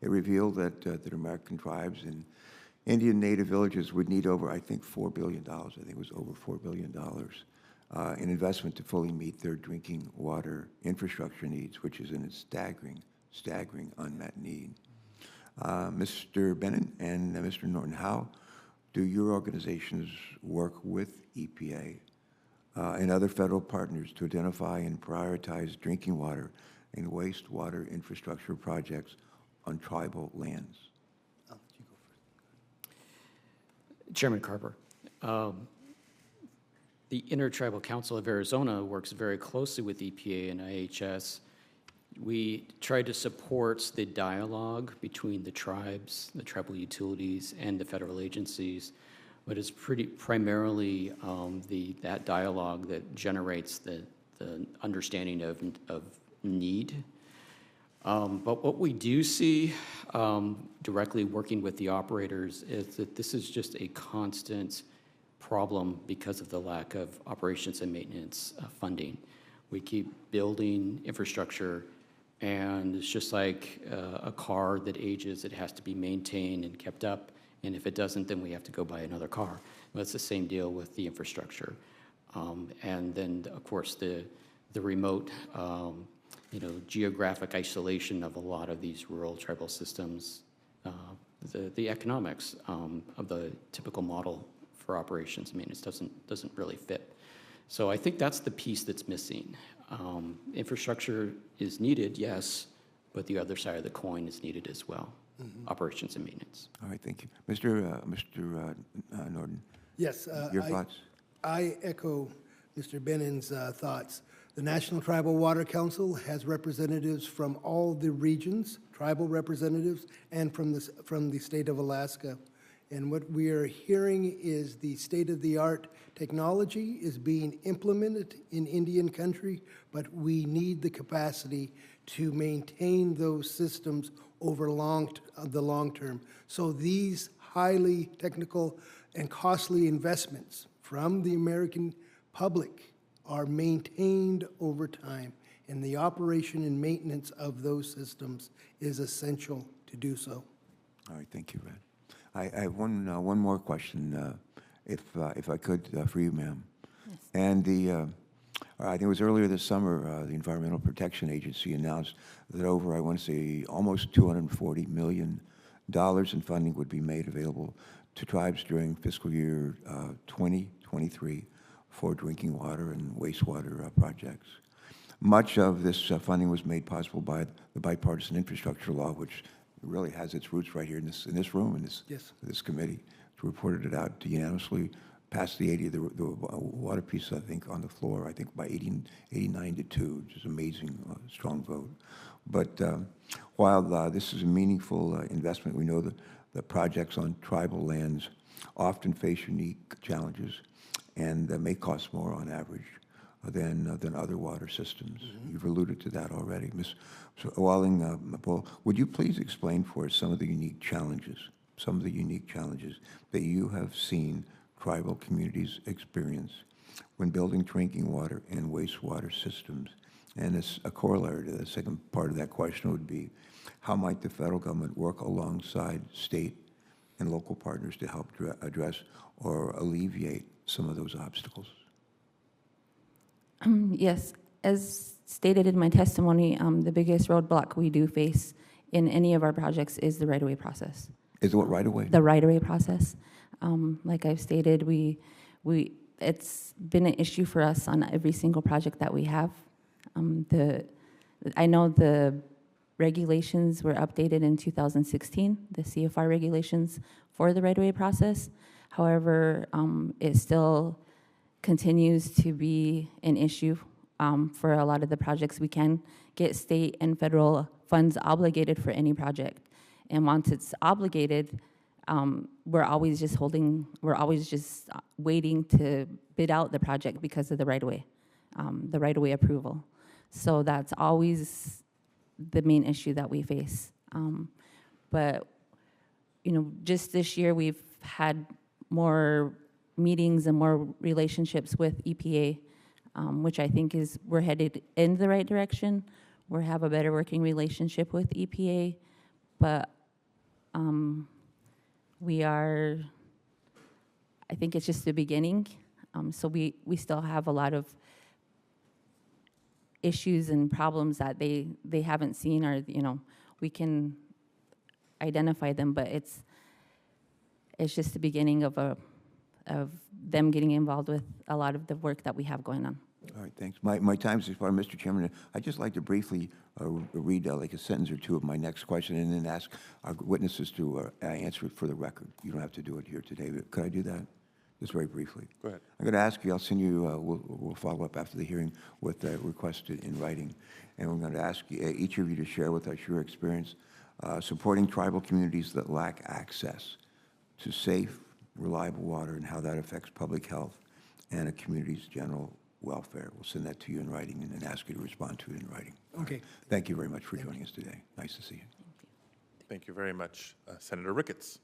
It revealed that the American tribes and Indian native villages would need over, I think, $4 billion. I think it was over $4 billion in investment to fully meet their drinking water infrastructure needs, which is in a staggering unmet need. Mr. Bennett and Mr. Norton, how do your organizations work with EPA and other federal partners to identify and prioritize drinking water and wastewater infrastructure projects on tribal lands? Chairman Carper, the Intertribal Council of Arizona works very closely with EPA and IHS. We try to support the dialogue between the tribes, the tribal utilities, and the federal agencies, but it's pretty primarily that dialogue that generates the understanding of need. But what we do see directly working with the operators is that this is just a constant problem because of the lack of operations and maintenance funding. We keep building infrastructure, and it's just like a car that ages. It has to be maintained and kept up, and if it doesn't, then we have to go buy another car. Well, it's the same deal with the infrastructure. And then, of course, the remote geographic isolation of a lot of these rural tribal systems, the economics of the typical model for operations and maintenance doesn't really fit. So I think that's the piece that's missing. Infrastructure is needed, yes, but the other side of the coin is needed as well, operations and maintenance. All right, thank you. Mr. Norton, Yes. your thoughts? I echo Mr. Bennon's thoughts. The National Tribal Water Council has representatives from all the regions, tribal representatives, and from the state of Alaska. And what we are hearing is the state-of-the-art technology is being implemented in Indian country, but we need the capacity to maintain those systems over the long term. So these highly technical and costly investments from the American public are maintained over time, and the operation and maintenance of those systems is essential to do so. All right, thank you, Red. I have one more question, if I could, for you, ma'am. Yes. And I think it was earlier this summer, the Environmental Protection Agency announced that over, I want to say, almost $240 million in funding would be made available to tribes during fiscal year 2023 for drinking water and wastewater projects. Much of this funding was made possible by the bipartisan infrastructure law, which really has its roots right here in this room, in this committee. It's reported it out unanimously, passed the water piece, I think, on the floor, I think by 89 to 2, which is amazing, strong vote. But while this is a meaningful investment, we know that the projects on tribal lands often face unique challenges and may cost more on average than other water systems. You've alluded to that already. Ms. Walling, would you please explain for us some of the unique challenges that you have seen tribal communities experience when building drinking water and wastewater systems? And as a corollary to the second part of that question would be, how might the federal government work alongside state and local partners to help address or alleviate some of those obstacles? Yes, as stated in my testimony, the biggest roadblock we do face in any of our projects is the right-of-way process. Is it what, right-of-way? The right-of-way process. Like I've stated, it's been an issue for us on every single project that we have. I know the regulations were updated in 2016, the CFR regulations for the right-of-way process. However, it still continues to be an issue for a lot of the projects. We can get state and federal funds obligated for any project. And once it's obligated, we're always just waiting to bid out the project because of the right-of-way approval. So that's always the main issue that we face. But, just this year we've had more meetings and more relationships with EPA, which I think we're headed in the right direction. We have a better working relationship with EPA, but I think it's just the beginning. So we still have a lot of issues and problems that they haven't seen, or we can identify them, but it's just the beginning of them getting involved with a lot of the work that we have going on. All right, thanks. My time's expired, Mr. Chairman. I'd just like to briefly read like a sentence or two of my next question and then ask our witnesses to answer it for the record. You don't have to do it here today, but could I do that? Just very briefly. Go ahead. I'm going to ask you, I'll send you, we'll follow up after the hearing with a request in writing. And we're going to ask each of you to share with us your experience supporting tribal communities that lack access to safe, reliable water and how that affects public health and a community's general welfare. We'll send that to you in writing and then ask you to respond to it in writing. Okay. Right. Thank you very much for joining us today. Nice to see you. Thank you very much, Senator Ricketts.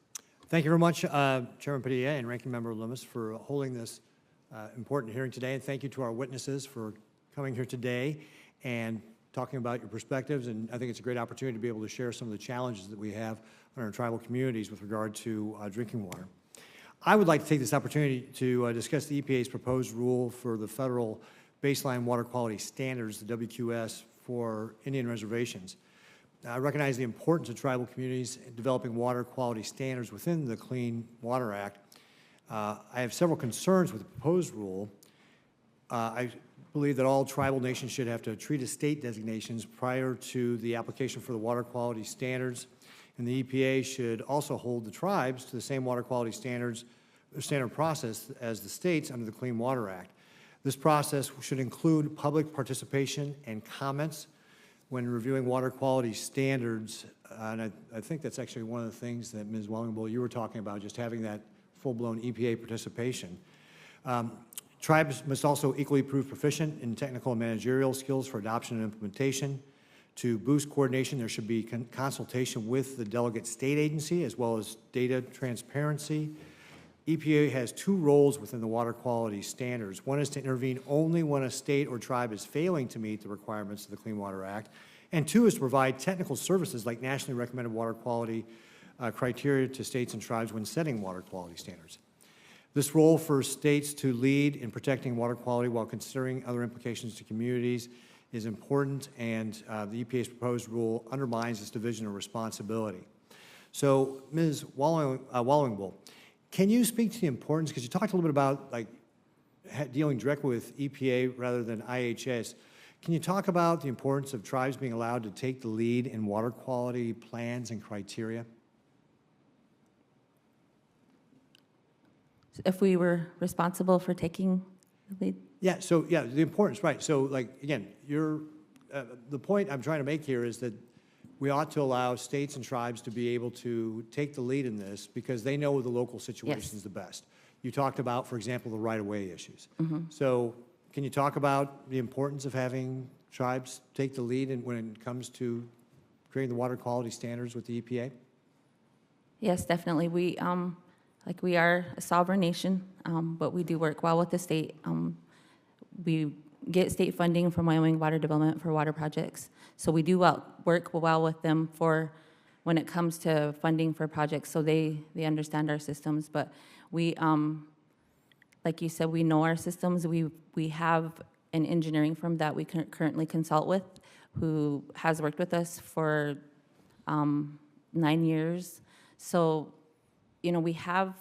Thank you very much, Chairman Padilla and Ranking Member Loomis, for holding this important hearing today. And thank you to our witnesses for coming here today and talking about your perspectives. And I think it's a great opportunity to be able to share some of the challenges that we have in our tribal communities with regard to drinking water. I would like to take this opportunity to discuss the EPA's proposed rule for the federal baseline water quality standards, the WQS, for Indian reservations. I recognize the importance of tribal communities in developing water quality standards within the Clean Water Act. I have several concerns with the proposed rule. I believe that all tribal nations should have to treat as state designations prior to the application for the water quality standards, and the EPA should also hold the tribes to the same water quality standard process as the states under the Clean Water Act. This process should include public participation and comments when reviewing water quality standards, and I think that's actually one of the things that Ms. Wellingbull, you were talking about, just having that full-blown EPA participation. Tribes must also equally prove proficient in technical and managerial skills for adoption and implementation. To boost coordination, there should be consultation with the delegate state agency as well as data transparency. EPA has two roles within the water quality standards. One is to intervene only when a state or tribe is failing to meet the requirements of the Clean Water Act. And two is to provide technical services like nationally recommended water quality criteria to states and tribes when setting water quality standards. This role for states to lead in protecting water quality while considering other implications to communities is important, and the EPA's proposed rule undermines this division of responsibility. So, Ms. Wallingbull, can you speak to the importance, because you talked a little bit about like dealing directly with EPA rather than IHS. Can you talk about the importance of tribes being allowed to take the lead in water quality plans and criteria? If we were responsible for taking the lead? Yeah, so yeah, the importance, right. So like, again, the point I'm trying to make here is that we ought to allow states and tribes to be able to take the lead in this because they know the local situations Yes. the best. You talked about, for example, the right-of-way issues. Mm-hmm. So can you talk about the importance of having tribes take the lead when it comes to creating the water quality standards with the EPA? Yes, definitely. We are a sovereign nation, but we do work well with the state. We get state funding from Wyoming Water Development for water projects. So we do work well with them for when it comes to funding for projects, so they understand our systems. But we, like you said, we know our systems. We have an engineering firm that we currently consult with who has worked with us for 9 years. So, you know, we have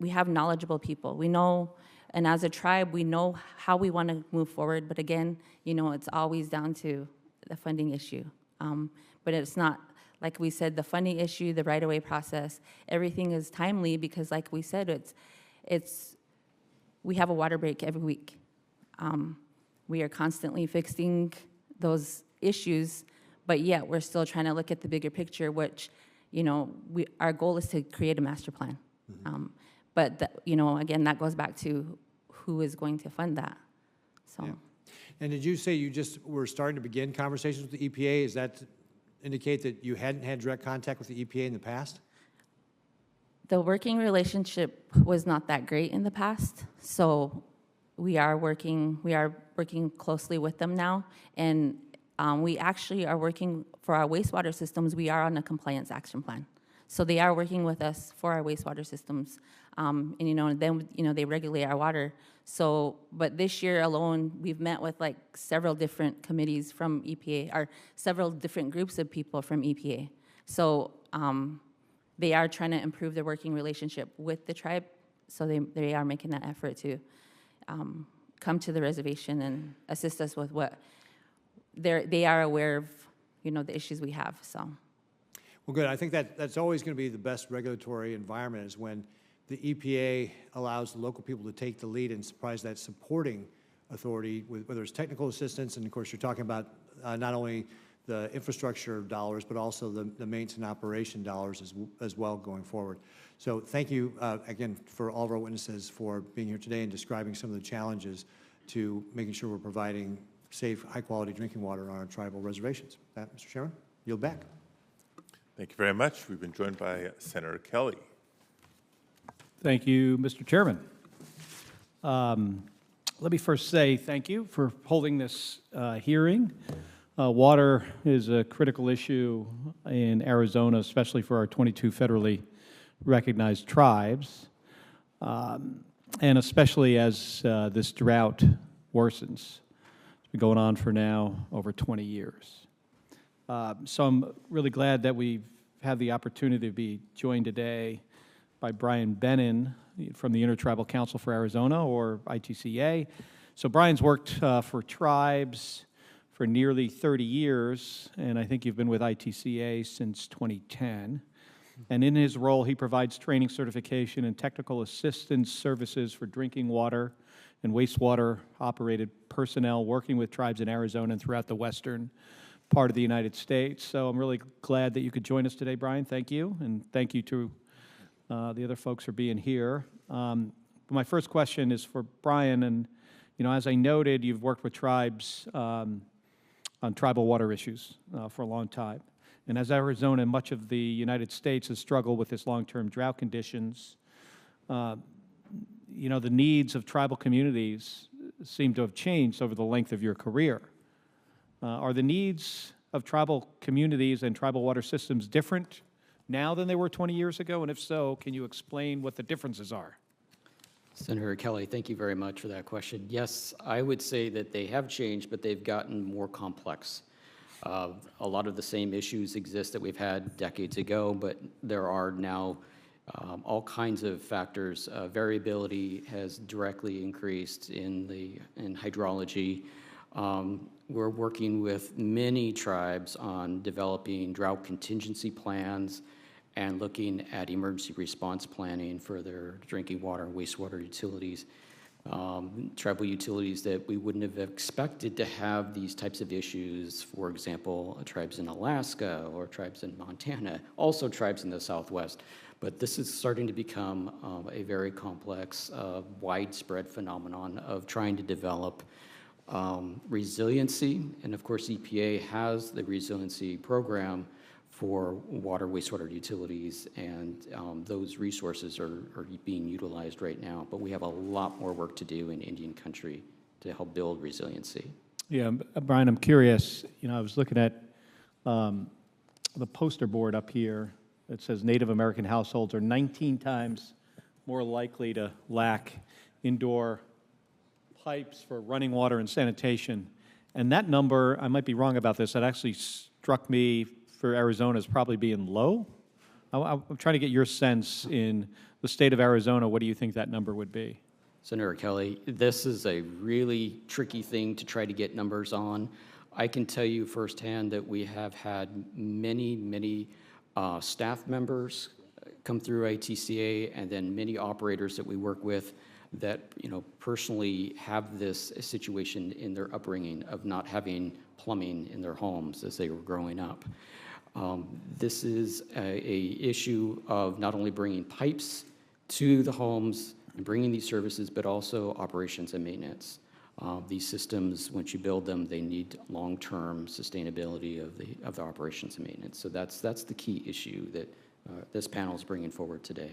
knowledgeable people. We know, and as a tribe, we know how we want to move forward. But again, you know, it's always down to the funding issue. But it's not, like we said, the funding issue, the right-of-way process, everything is timely because, like we said, we have a water break every week. We are constantly fixing those issues, but yet we're still trying to look at the bigger picture, which, you know, our goal is to create a master plan. Mm-hmm. But, you know, again, that goes back to who is going to fund that. So. Yeah. And did you say you just were starting to begin conversations with the EPA? Does that indicate that you hadn't had direct contact with the EPA in the past? The working relationship was not that great in the past, so we are working closely with them now, and we actually are working for our wastewater systems. We are on a compliance action plan. So they are working with us for our wastewater systems, and then they regulate our water. So, but this year alone, we've met with like several different committees from EPA, or several different groups of people from EPA. So they are trying to improve their working relationship with the tribe. So they are making that effort to come to the reservation and assist us with what they are aware of, the issues we have, so. Well, good. I think that's always going to be the best regulatory environment is when the EPA allows the local people to take the lead and surprise that supporting authority, whether it's technical assistance, and of course you're talking about not only the infrastructure dollars, but also the maintenance and operation dollars as well going forward. So thank you again for all of our witnesses for being here today and describing some of the challenges to making sure we're providing safe, high-quality drinking water on our tribal reservations. That, Mr. Chairman, yield back. Thank you very much. We've been joined by Senator Kelly. Thank you, Mr. Chairman. Let me first say thank you for holding this hearing. Water is a critical issue in Arizona, especially for our 22 federally recognized tribes, and especially as this drought worsens. It's been going on for now over 20 years. So I'm really glad that we've had the opportunity to be joined today by Brian Bennin from the Intertribal Council for Arizona, or ITCA. So Brian's worked for tribes for nearly 30 years, and I think you've been with ITCA since 2010. And in his role, he provides training, certification, and technical assistance services for drinking water and wastewater operated personnel working with tribes in Arizona and throughout the western part of the United States. So I'm really glad that you could join us today, Brian. Thank you, and thank you to the other folks for being here. My first question is for Brian, and as I noted, you've worked with tribes on tribal water issues for a long time. And as Arizona and much of the United States has struggled with this long-term drought conditions, the needs of tribal communities seem to have changed over the length of your career. Are the needs of tribal communities and tribal water systems different now than they were 20 years ago? And if so, can you explain what the differences are? Senator Kelly, thank you very much for that question. Yes, I would say that they have changed, but they've gotten more complex. A lot of the same issues exist that we've had decades ago, but there are now all kinds of factors. Variability has directly increased in hydrology. We're working with many tribes on developing drought contingency plans and looking at emergency response planning for their drinking water and wastewater utilities. Tribal utilities that we wouldn't have expected to have these types of issues, for example, tribes in Alaska or tribes in Montana, also tribes in the Southwest. But this is starting to become a very complex, widespread phenomenon of trying to develop resiliency. And of course, EPA has the resiliency program for water, wastewater utilities, and those resources are being utilized right now. But we have a lot more work to do in Indian country to help build resiliency. Yeah, Brian, I'm curious. I was looking at the poster board up here that says Native American households are 19 times more likely to lack indoor pipes for running water and sanitation. And that number, I might be wrong about this, that actually struck me for Arizona as probably being low. I'm trying to get your sense in the state of Arizona. What do you think that number would be? Senator Kelly, this is a really tricky thing to try to get numbers on. I can tell you firsthand that we have had many staff members come through ITCA, and then many operators that we work with that personally have this situation in their upbringing of not having plumbing in their homes as they were growing up. This is a issue of not only bringing pipes to the homes and bringing these services, but also operations and maintenance. These systems, once you build them, they need long-term sustainability of the operations and maintenance. So that's the key issue that this panel is bringing forward today.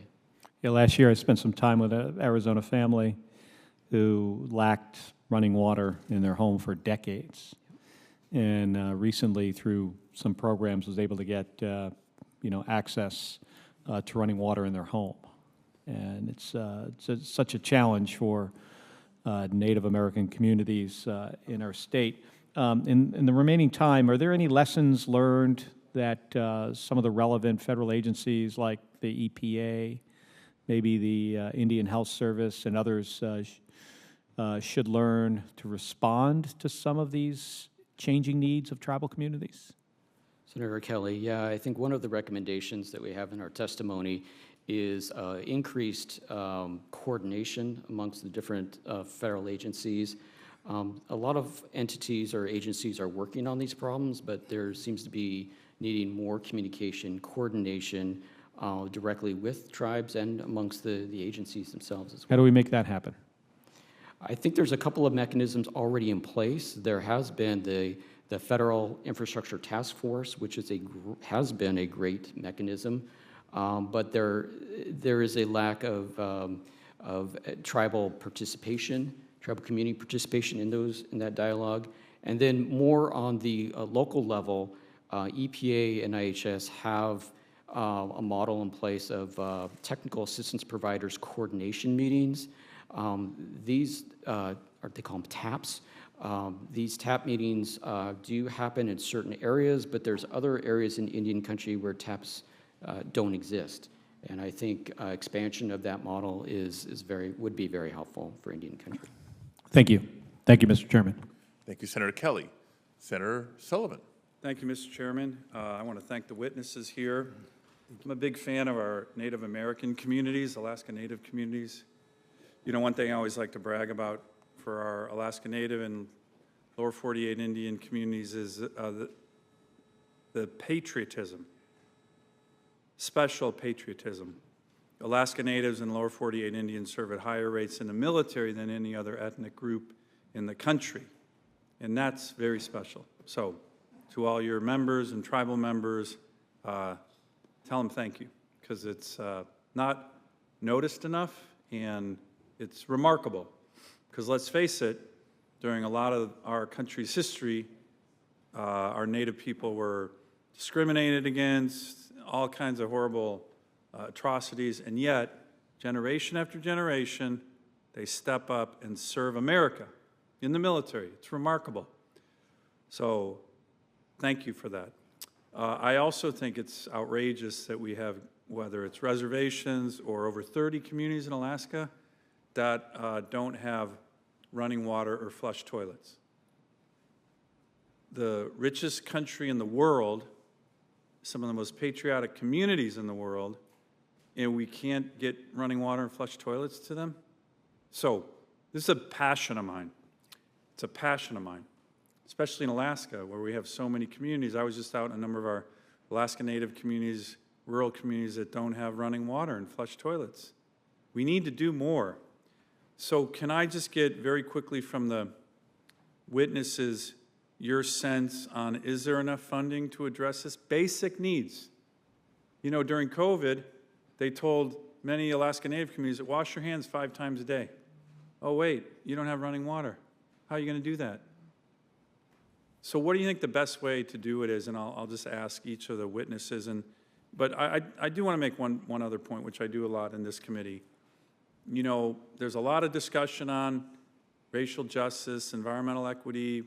Yeah, last year I spent some time with an Arizona family who lacked running water in their home for decades. And recently, through some programs, was able to get access to running water in their home. And it's such a challenge for Native American communities in our state. In the remaining time, are there any lessons learned that some of the relevant federal agencies like the EPA, maybe the Indian Health Service and others should learn to respond to some of these changing needs of tribal communities? Senator Kelly, yeah, I think one of the recommendations that we have in our testimony is increased coordination amongst the different federal agencies. A lot of entities or agencies are working on these problems, but there seems to be needing more communication, coordination directly with tribes and amongst the agencies themselves as well. How do we make that happen? I think there's a couple of mechanisms already in place. There has been the Federal Infrastructure Task Force, which is has been a great mechanism, but there is a lack of tribal participation, tribal community participation in that dialogue. And then more on the local level, EPA and IHS have a model in place of technical assistance providers coordination meetings. These they call them TAPs. These TAP meetings do happen in certain areas, but there's other areas in Indian country where TAPs don't exist. And I think expansion of that model would be very helpful for Indian country. Thank you. Thank you, Mr. Chairman. Thank you, Senator Kelly. Senator Sullivan. Thank you, Mr. Chairman. I want to thank the witnesses here. I'm a big fan of our Native American communities, Alaska Native communities. You know, one thing I always like to brag about for our Alaska Native and Lower 48 Indian communities is the patriotism, special patriotism. Alaska Natives and Lower 48 Indians serve at higher rates in the military than any other ethnic group in the country, and that's very special. So, to all your members and tribal members, tell them thank you, because it's not noticed enough, and it's remarkable. Because let's face it, during a lot of our country's history, our Native people were discriminated against, all kinds of horrible atrocities, and yet, generation after generation, they step up and serve America in the military. It's remarkable. So, thank you for that. I also think it's outrageous that we have, whether it's reservations or over 30 communities in Alaska, that don't have running water or flush toilets. The richest country in the world, some of the most patriotic communities in the world, and we can't get running water and flush toilets to them? So, this is a passion of mine. It's a passion of mine, especially in Alaska, where we have so many communities. I was just out in a number of our Alaska Native communities, rural communities that don't have running water and flush toilets. We need to do more. So can I just get very quickly from the witnesses your sense on, is there enough funding to address this? Basic needs. You know, during COVID, they told many Alaska Native communities that wash your hands 5 times a day. Oh, wait, you don't have running water. How are you going to do that? So what do you think the best way to do it is? And I'll just ask each of the witnesses. But I do want to make one other point, which I do a lot in this committee. You know, there's a lot of discussion on racial justice, environmental equity,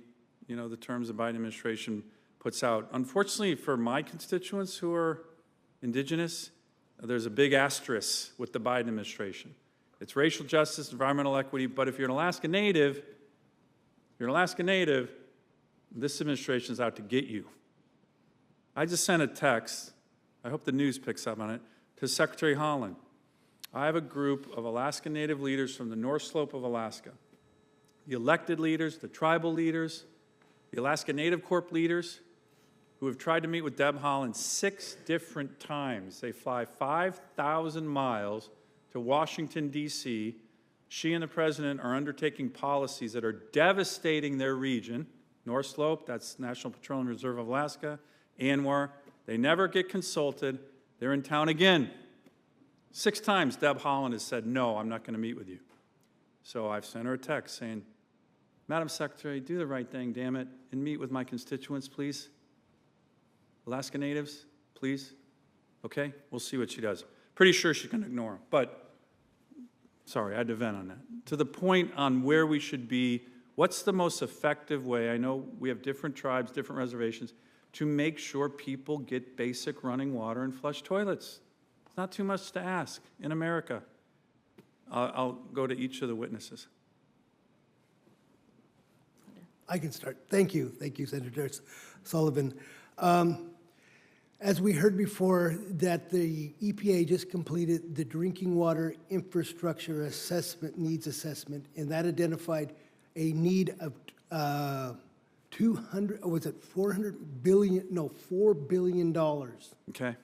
you know, the terms the Biden administration puts out. Unfortunately, for my constituents who are indigenous, there's a big asterisk with the Biden administration. It's racial justice, environmental equity, but if you're an Alaska Native, this administration is out to get you. I just sent a text, I hope the news picks up on it, to Secretary Holland. I have a group of Alaska Native leaders from the North Slope of Alaska, the elected leaders, the tribal leaders, the Alaska Native Corp leaders, who have tried to meet with Deb Haaland 6 different times. They fly 5,000 miles to Washington, D.C. She and the president are undertaking policies that are devastating their region. North Slope, that's National Petroleum Reserve of Alaska, ANWR. They never get consulted. They're in town again. 6 times Deb Haaland has said, no, I'm not going to meet with you. So I've sent her a text saying, Madam Secretary, do the right thing, damn it, and meet with my constituents, please. Alaska Natives, please. Okay? We'll see what she does. Pretty sure she can ignore them, but sorry, I had to vent on that. To the point on where we should be, what's the most effective way, I know we have different tribes, different reservations, to make sure people get basic running water and flush toilets? It's not too much to ask in America. I'll go to each of the witnesses. I can start. Thank you, Senator Sullivan. As we heard before, that the EPA just completed the drinking water infrastructure assessment, needs assessment, and that identified a need of 200, or was it 400 billion, no, $4 billion. Okay.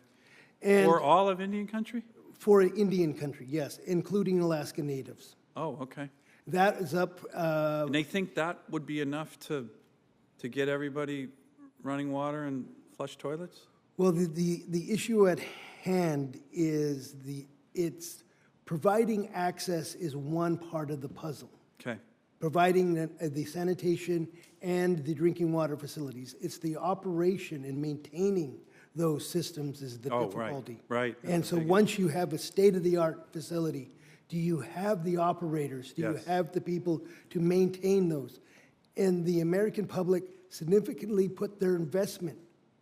And For all of Indian country? for Indian country, yes, including Alaska Natives. Oh, okay. That is up, And they think that would be enough to get everybody running water and flush toilets? well, the issue at hand is it's providing access is one part of the puzzle. Okay. Providing the sanitation and the drinking water facilities. It's the operation and maintaining those systems is the Oh, right, difficulty. right. And That's so a big once you have a state-of-the-art facility, do you have the operators? Do you Yes. have the people to maintain those? And the American public significantly put their investment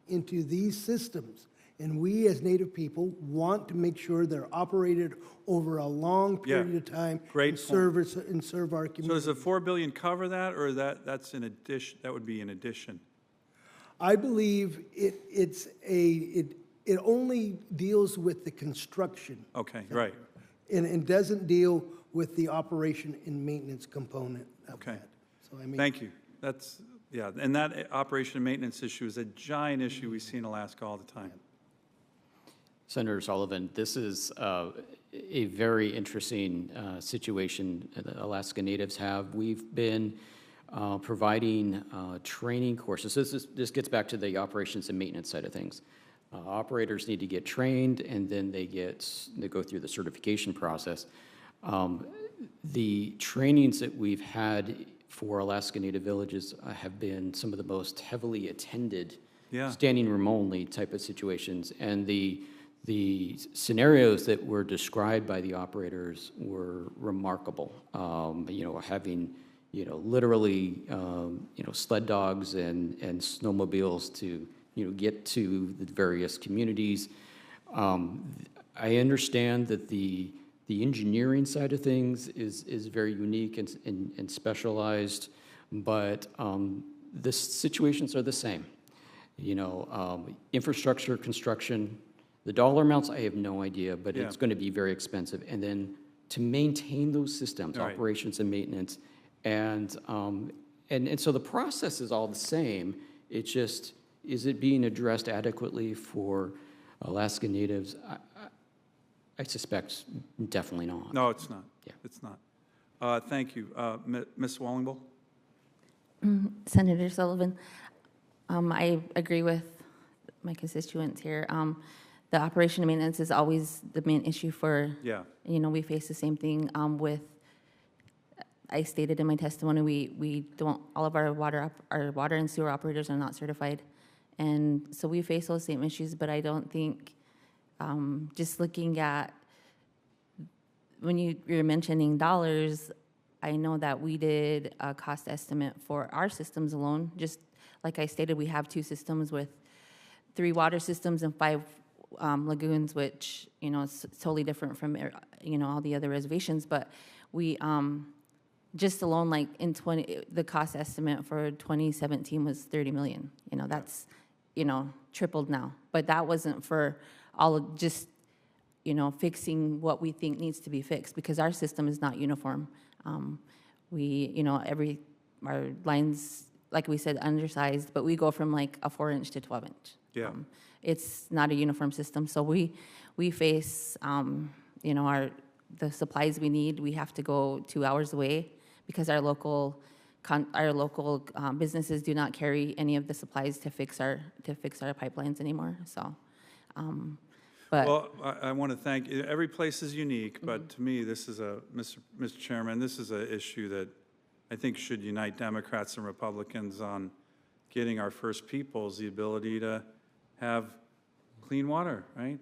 into these systems. And we, as Native people, want to make sure they're operated over a long Yeah, period of time. great and serve our So community. does the $4 billion cover that, or that's in addition, that would be in addition? I believe it only deals with the construction. Okay, right. And doesn't deal with the operation and maintenance component of Okay. that. So I mean, Thank you. That's, yeah, and that operation and maintenance issue is a giant issue we see in Alaska all the time. Senator Sullivan, this is a very interesting situation that Alaska Natives have. We've been providing training courses. This gets back to the operations and maintenance side of things. Operators need to get trained, and then they go through the certification process. The trainings that we've had for Alaska Native villages have been some of the most heavily attended, Yeah. standing room only type of situations, and the scenarios that were described by the operators were remarkable. Having literally sled dogs and snowmobiles to get to the various communities. I understand that the engineering side of things is very unique and specialized, but the situations are the same. Infrastructure construction, the dollar amounts, I have no idea, but Yeah. it's going to be very expensive. And then to maintain those systems, Right. operations and maintenance, and so the process is all the same. It's just, is it being addressed adequately for Alaska Natives? I suspect definitely not. No, it's not. Yeah. It's not. Thank you. Ms. Wallingbull? Senator Sullivan, I agree with my constituents here. The operation and maintenance is always the main issue for, Yeah. we face the same thing with, I stated in my testimony, we don't, all of our water and sewer operators are not certified. And so we face those same issues, but I don't think, just looking at, when you're mentioning dollars, I know that we did a cost estimate for our systems alone. Just like I stated, we have 2 systems with 3 water systems and 5 lagoons, which, is totally different from, all the other reservations. But we, just alone, like the cost estimate for 2017 was $30 million. That's, tripled now. But that wasn't for all of just, fixing what we think needs to be fixed, because our system is not uniform. Our lines, like we said, undersized, but we go from like a 4-inch to 12-inch. Yeah. It's not a uniform system, so we face, the supplies we need. We have to go 2 hours away because our local businesses do not carry any of the supplies to fix our pipelines anymore. So, but Well, I want to thank, every place is unique, but to me, this is Mr. Chairman, this is an issue that I think should unite Democrats and Republicans on getting our First Peoples the ability to have clean water, right?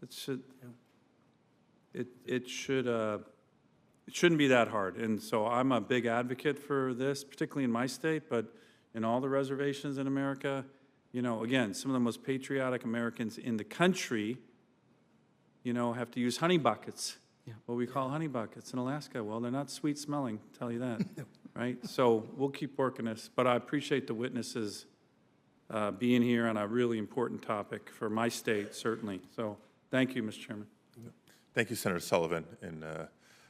It shouldn't be that hard. And so I'm a big advocate for this, particularly in my state, but in all the reservations in America. Again, some of the most patriotic Americans in the country, have to use honey buckets. Yeah. What we call honey buckets in Alaska. Well, they're not sweet smelling, tell you that. right? So we'll keep working this, but I appreciate the witnesses being here on a really important topic for my state, certainly. So thank you, Mr. Chairman. Thank you, Senator Sullivan, and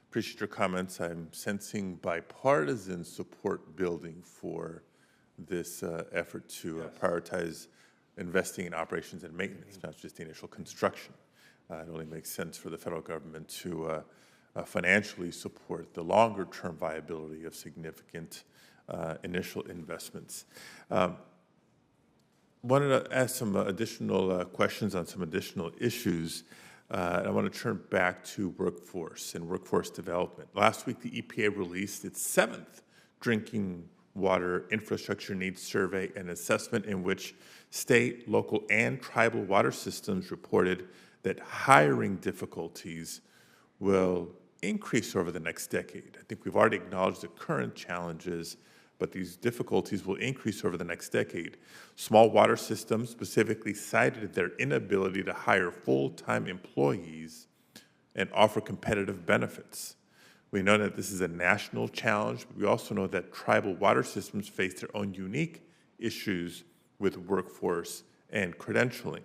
appreciate your comments. I'm sensing bipartisan support building for this effort to prioritize investing in operations and maintenance, not just the initial construction. It only makes sense for the federal government to financially support the longer-term viability of significant initial investments. Wanted to ask some additional questions on some additional issues. I want to turn back to workforce and workforce development. Last week, the EPA released its 7th drinking water infrastructure needs survey and assessment, in which state, local, and tribal water systems reported that hiring difficulties will increase over the next decade. I think we've already acknowledged the current challenges, but these difficulties will increase over the next decade. Small water systems specifically cited their inability to hire full-time employees and offer competitive benefits. We know that this is a national challenge, but we also know that tribal water systems face their own unique issues with workforce and credentialing.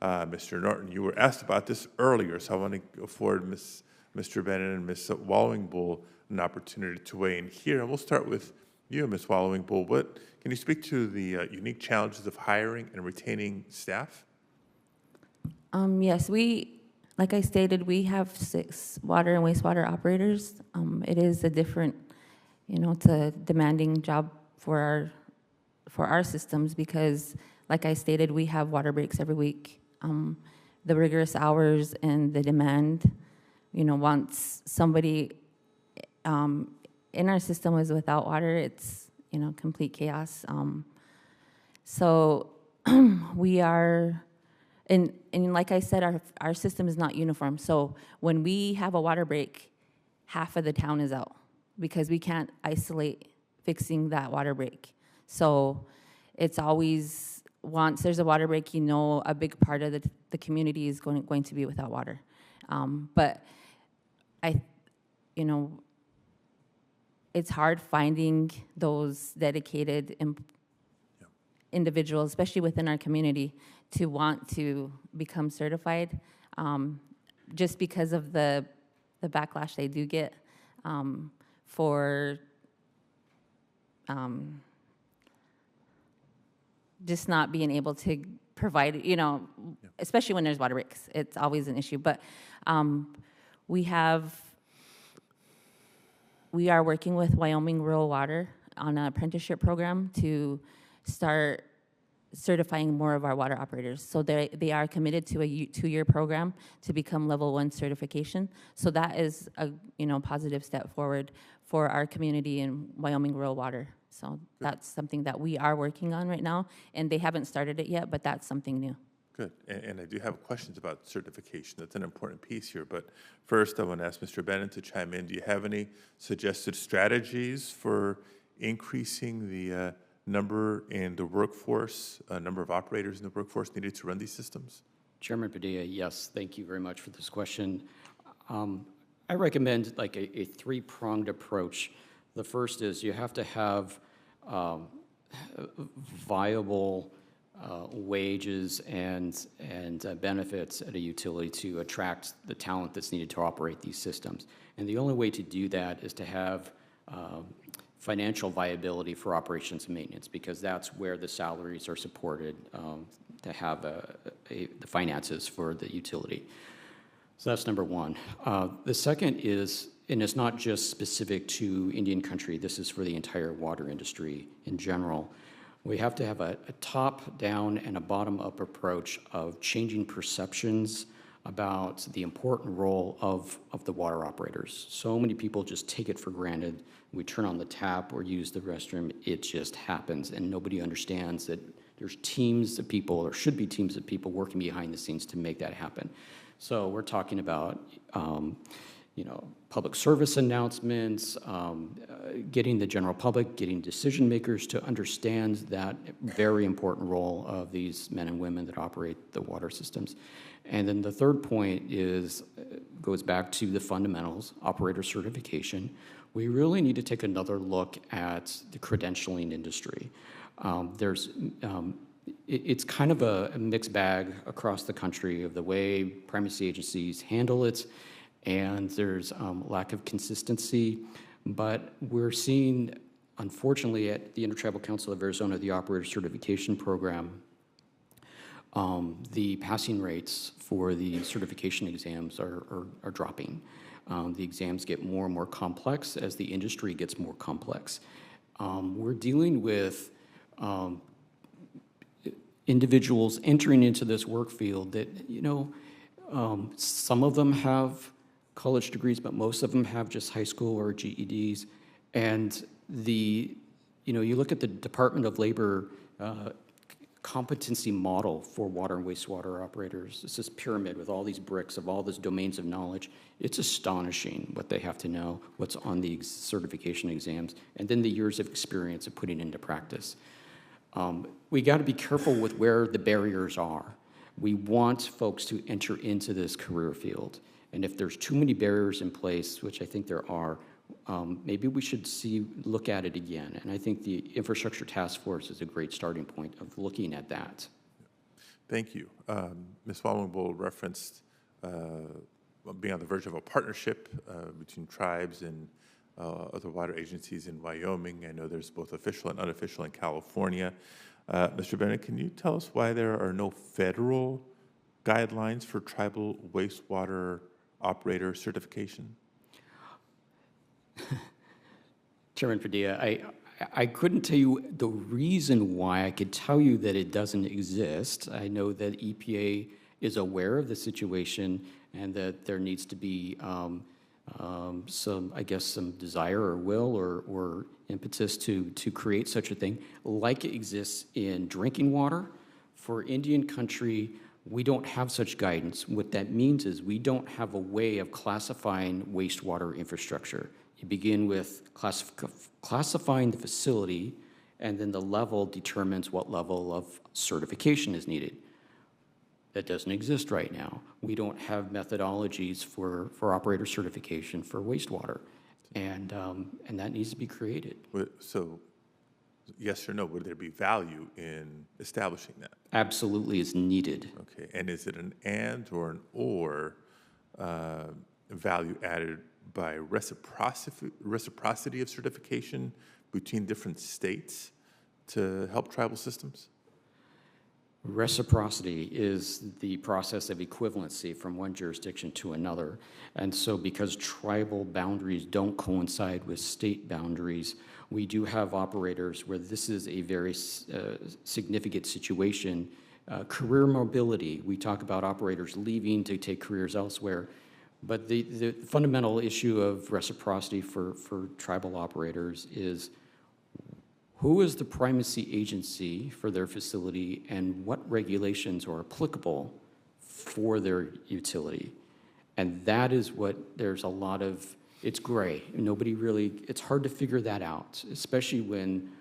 Mr. Norton, you were asked about this earlier, so I want to afford Mr. Bennett and Ms. Wallowing-Bull an opportunity to weigh in here. And we'll start with you, Ms. Wallowing-Bull. Can you speak to the unique challenges of hiring and retaining staff? Yes, like I stated, we have 6 water and wastewater operators. It is a different, it's a demanding job for our systems because, like I stated, we have water breaks every week. The rigorous hours and the demand, once somebody in our system is without water, it's, complete chaos. So we are, and like I said, our system is not uniform. So when we have a water break, half of the town is out because we can't isolate fixing that water break. So it's always, once there's a water break, a big part of the community is going to be without water. But it's hard finding those dedicated individuals, especially within our community, to want to become certified, just because of the backlash they do get for just not being able to provide, especially when there's water breaks. It's always an issue. But we are working with Wyoming Rural Water on an apprenticeship program to start certifying more of our water operators. So they are committed to a 2-year program to become level 1 certification. So that is a positive step forward for our community in Wyoming Rural Water. So that's something that we are working on right now, and they haven't started it yet, but that's something new. Good, and I do have questions about certification. That's an important piece here, but first I want to ask Mr. Bennett to chime in. Do you have any suggested strategies for increasing the number in the workforce, number of operators in the workforce needed to run these systems? Chairman Padilla, yes, thank you very much for this question. I recommend like a 3-pronged approach. The first is you have to have viable wages and benefits at a utility to attract the talent that's needed to operate these systems. And the only way to do that is to have financial viability for operations and maintenance, because that's where the salaries are supported to have the finances for the utility. So that's number one. The second is, and it's not just specific to Indian country, this is for the entire water industry in general, we have to have a top-down and a bottom-up approach of changing perceptions about the important role of the water operators. So many people just take it for granted. We turn on the tap or use the restroom, it just happens, and nobody understands that there's teams of people, or should be teams of people, working behind the scenes to make that happen. So we're talking about public service announcements, getting the general public, getting decision makers to understand that very important role of these men and women that operate the water systems. And then the third point is, goes back to the fundamentals, operator certification. We really need to take another look at the credentialing industry. It's kind of a mixed bag across the country of the way primacy agencies handle it, and there's lack of consistency. But we're seeing, unfortunately, at the Intertribal Council of Arizona, the operator certification program, the passing rates for the certification exams are dropping. The exams get more and more complex as the industry gets more complex. We're dealing with individuals entering into this work field that, some of them have college degrees, but most of them have just high school or GEDs. And you look at the Department of Labor competency model for water and wastewater operators. It's this pyramid with all these bricks of all these domains of knowledge. It's astonishing what they have to know, what's on the certification exams, and then the years of experience of putting into practice. We got to be careful with where the barriers are. We want folks to enter into this career field. And if there's too many barriers in place, which I think there are, maybe we should look at it again. And I think the Infrastructure Task Force is a great starting point of looking at that. Thank you. Ms. Wallenbull referenced being on the verge of a partnership between tribes and other water agencies in Wyoming. I know there's both official and unofficial in California. Mr. Bennett, can you tell us why there are no federal guidelines for tribal wastewater operator certification? Chairman Padilla, I couldn't tell you the reason why. I could tell you that it doesn't exist. I know that EPA is aware of the situation and that there needs to be some desire or will or impetus to create such a thing, like it exists in drinking water. For Indian country, we don't have such guidance. What that means is we don't have a way of classifying wastewater infrastructure. You begin with classifying the facility, and then the level determines what level of certification is needed. That doesn't exist right now. We don't have methodologies for operator certification for wastewater, and that needs to be created. So, yes or no, would there be value in establishing that? Absolutely is needed. Okay, and is it an and or an or value added by reciprocity of certification between different states to help tribal systems? Reciprocity is the process of equivalency from one jurisdiction to another. And so because tribal boundaries don't coincide with state boundaries, we do have operators where this is a very significant situation. Career mobility, we talk about operators leaving to take careers elsewhere, but the fundamental issue of reciprocity for tribal operators is who is the primacy agency for their facility and what regulations are applicable for their utility? And that is what there's a lot of, it's gray. Nobody really, it's hard to figure that out, especially when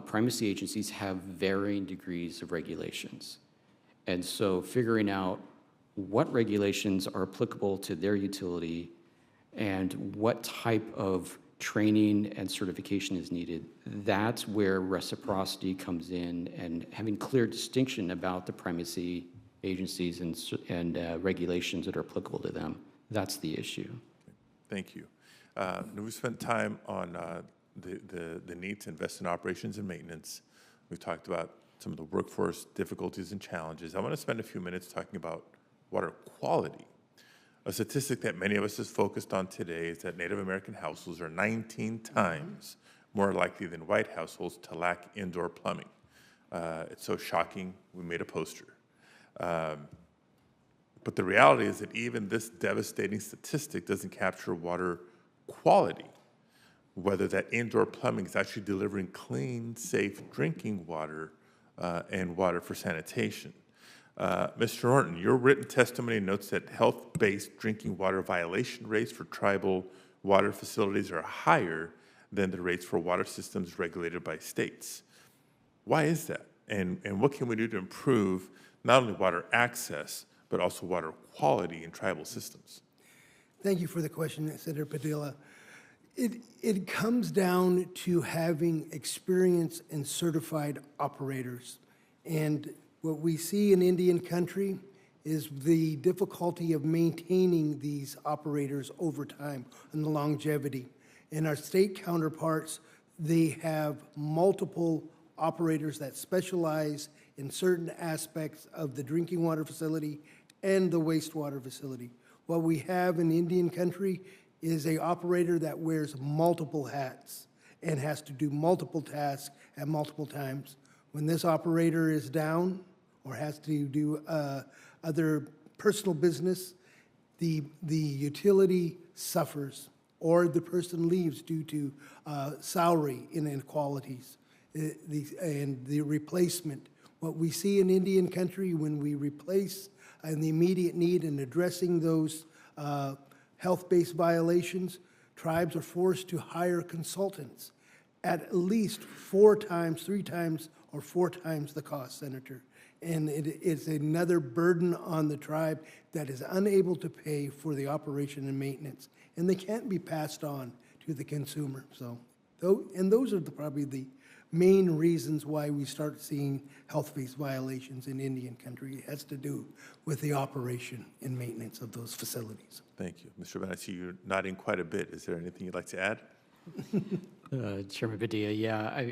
primacy agencies have varying degrees of regulations. And so figuring out what regulations are applicable to their utility and what type of training and certification is needed, that's where reciprocity comes in, and having clear distinction about the primacy agencies and regulations that are applicable to them. That's the issue. Thank you. We spent time on the need to invest in operations and maintenance. We've talked about some of the workforce difficulties and challenges. I want to spend a few minutes talking about water quality. A statistic that many of us is focused on today is that Native American households are 19 times more likely than white households to lack indoor plumbing. It's so shocking, we made a poster. But the reality is that even this devastating statistic doesn't capture water quality, whether that indoor plumbing is actually delivering clean, safe drinking water and water for sanitation. Mr. Norton, your written testimony notes that health-based drinking water violation rates for tribal water facilities are higher than the rates for water systems regulated by states. Why is that? And what can we do to improve not only water access, but also water quality in tribal systems? Thank you for the question, Senator Padilla. It comes down to having experienced and certified operators. And what we see in Indian country is the difficulty of maintaining these operators over time and the longevity. In our state counterparts, they have multiple operators that specialize in certain aspects of the drinking water facility and the wastewater facility. What we have in Indian country is an operator that wears multiple hats and has to do multiple tasks at multiple times. When this operator is down or has to do other personal business, the utility suffers, or the person leaves due to salary inequalities and the replacement. What we see in Indian country when we replace and the immediate need in addressing those health-based violations, tribes are forced to hire consultants at least 4 times, 3 times, or 4 times the cost, Senator. And it's another burden on the tribe that is unable to pay for the operation and maintenance. And they can't be passed on to the consumer. So, those are probably the main reasons why we start seeing health-based violations in Indian country. It has to do with the operation and maintenance of those facilities. Thank you. Mr. Bennett, I see you're nodding quite a bit. Is there anything you'd like to add? Chairman Padilla, yeah,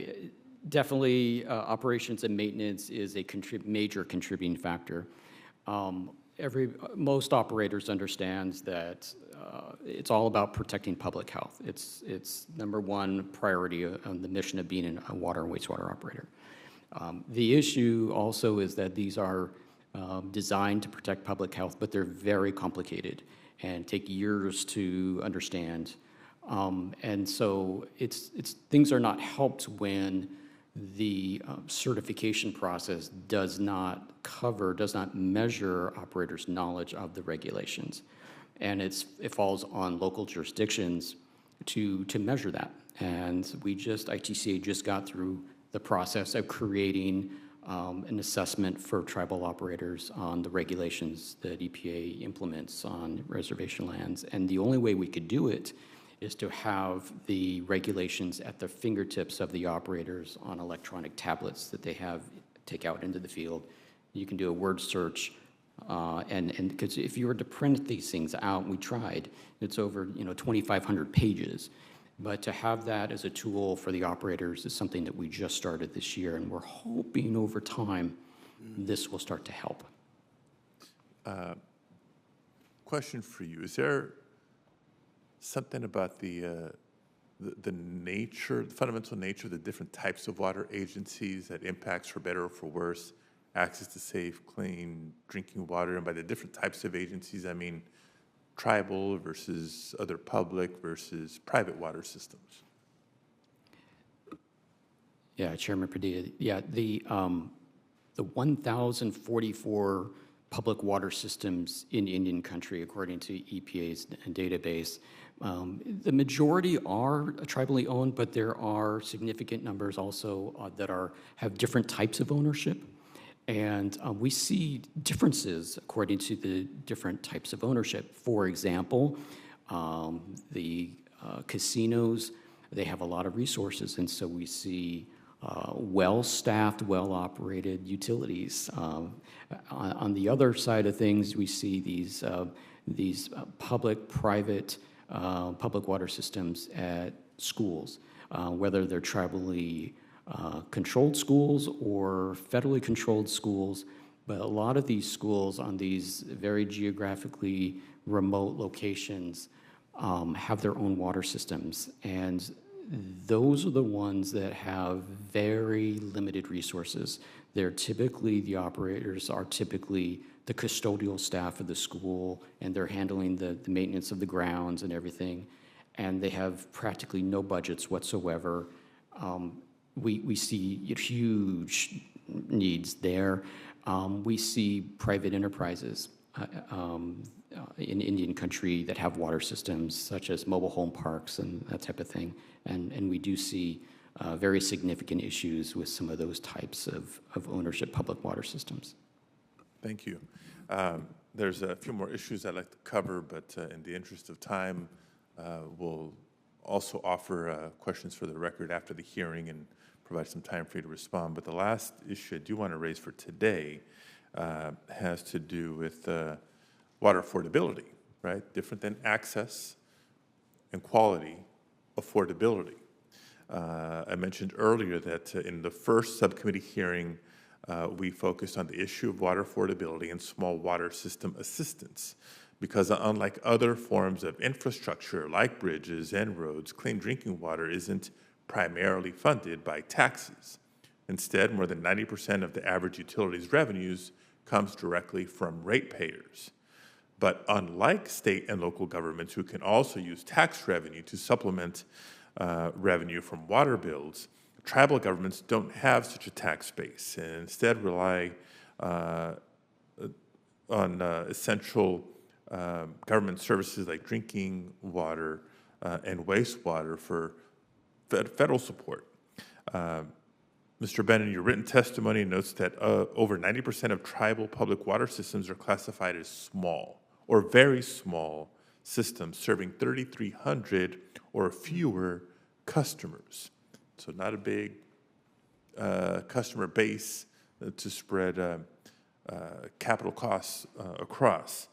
definitely operations and maintenance is a major contributing factor. Most operators understands that it's all about protecting public health. It's number one priority on the mission of being a water and wastewater operator. The issue also is that these are designed to protect public health, but they're very complicated and take years to understand. And so things are not helped when the certification process does not measure operators' knowledge of the regulations. And it falls on local jurisdictions to measure that. And ITCA just got through the process of creating an assessment for tribal operators on the regulations that EPA implements on reservation lands. And the only way we could do it is to have the regulations at the fingertips of the operators on electronic tablets that they take out into the field. You can do a word search, and because if you were to print these things out, we tried, it's over 2,500 pages. But to have that as a tool for the operators is something that we just started this year, and we're hoping over time this will start to help. Question for you: is there something about the nature, the fundamental nature of the different types of water agencies that impacts, for better or for worse, access to safe, clean drinking water? And by the different types of agencies, I mean tribal versus other public versus private water systems. Yeah, Chairman Padilla. Yeah, the 1,044 public water systems in Indian country, according to EPA's database, the majority are tribally owned, but there are significant numbers also that have different types of ownership. And we see differences according to the different types of ownership. For example, the casinos, they have a lot of resources, and so we see well-staffed, well-operated utilities. On the other side of things, we see these public-private public water systems at schools, whether they're tribally controlled schools or federally controlled schools. But a lot of these schools on these very geographically remote locations have their own water systems. And those are the ones that have very limited resources. The operators are typically the custodial staff of the school, and they're handling the maintenance of the grounds and everything. And they have practically no budgets whatsoever. We see huge needs there. We see private enterprises in Indian country that have water systems, such as mobile home parks and that type of thing. And we do see very significant issues with some of those types of ownership public water systems. Thank you. There's a few more issues I'd like to cover, but in the interest of time, we'll also offer questions for the record after the hearing and provide some time for you to respond. But the last issue I do want to raise for today has to do with water affordability, right? Different than access and quality, affordability. I mentioned earlier that in the first subcommittee hearing, we focused on the issue of water affordability and small water system assistance, because unlike other forms of infrastructure like bridges and roads, clean drinking water isn't primarily funded by taxes. Instead, more than 90% of the average utility's revenues comes directly from ratepayers. But unlike state and local governments who can also use tax revenue to supplement revenue from water bills, tribal governments don't have such a tax base and instead rely on essential government services like drinking water and wastewater for federal support. Mr. Bennett, your written testimony notes that over 90% of tribal public water systems are classified as small or very small systems serving 3,300 or fewer customers. So not a big customer base to spread capital costs across.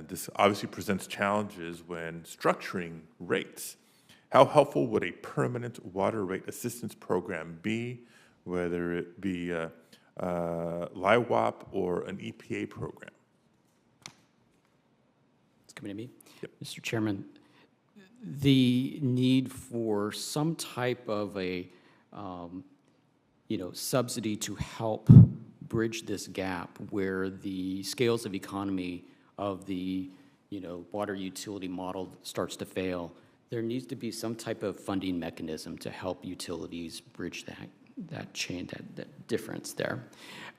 This obviously presents challenges when structuring rates. How helpful would a permanent water rate assistance program be, whether it be LIWAP or an EPA program? It's coming to me. Yep. Mr. Chairman, the need for some type of a subsidy to help bridge this gap where the scales of economy of the water utility model starts to fail, there needs to be some type of funding mechanism to help utilities bridge that chain, that difference there.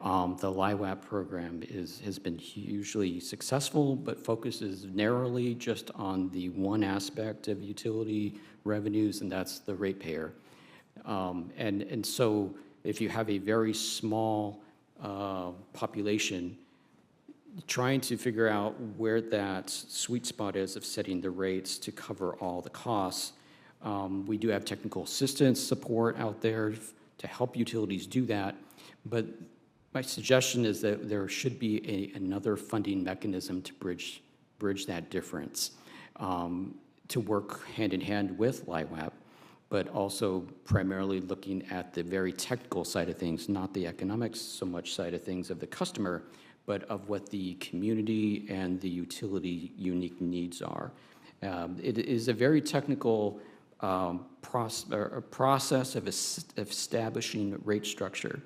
The LIWAP program has been hugely successful, but focuses narrowly just on the one aspect of utility revenues, and that's the ratepayer. And so if you have a very small population, trying to figure out where that sweet spot is of setting the rates to cover all the costs. We do have technical assistance support out there to help utilities do that, but my suggestion is that there should be another funding mechanism to bridge that difference, to work hand in hand with LIWAP, but also primarily looking at the very technical side of things, not the economics so much side of things of the customer, but of what the community and the utility unique needs are. It is a very technical process of establishing rate structure,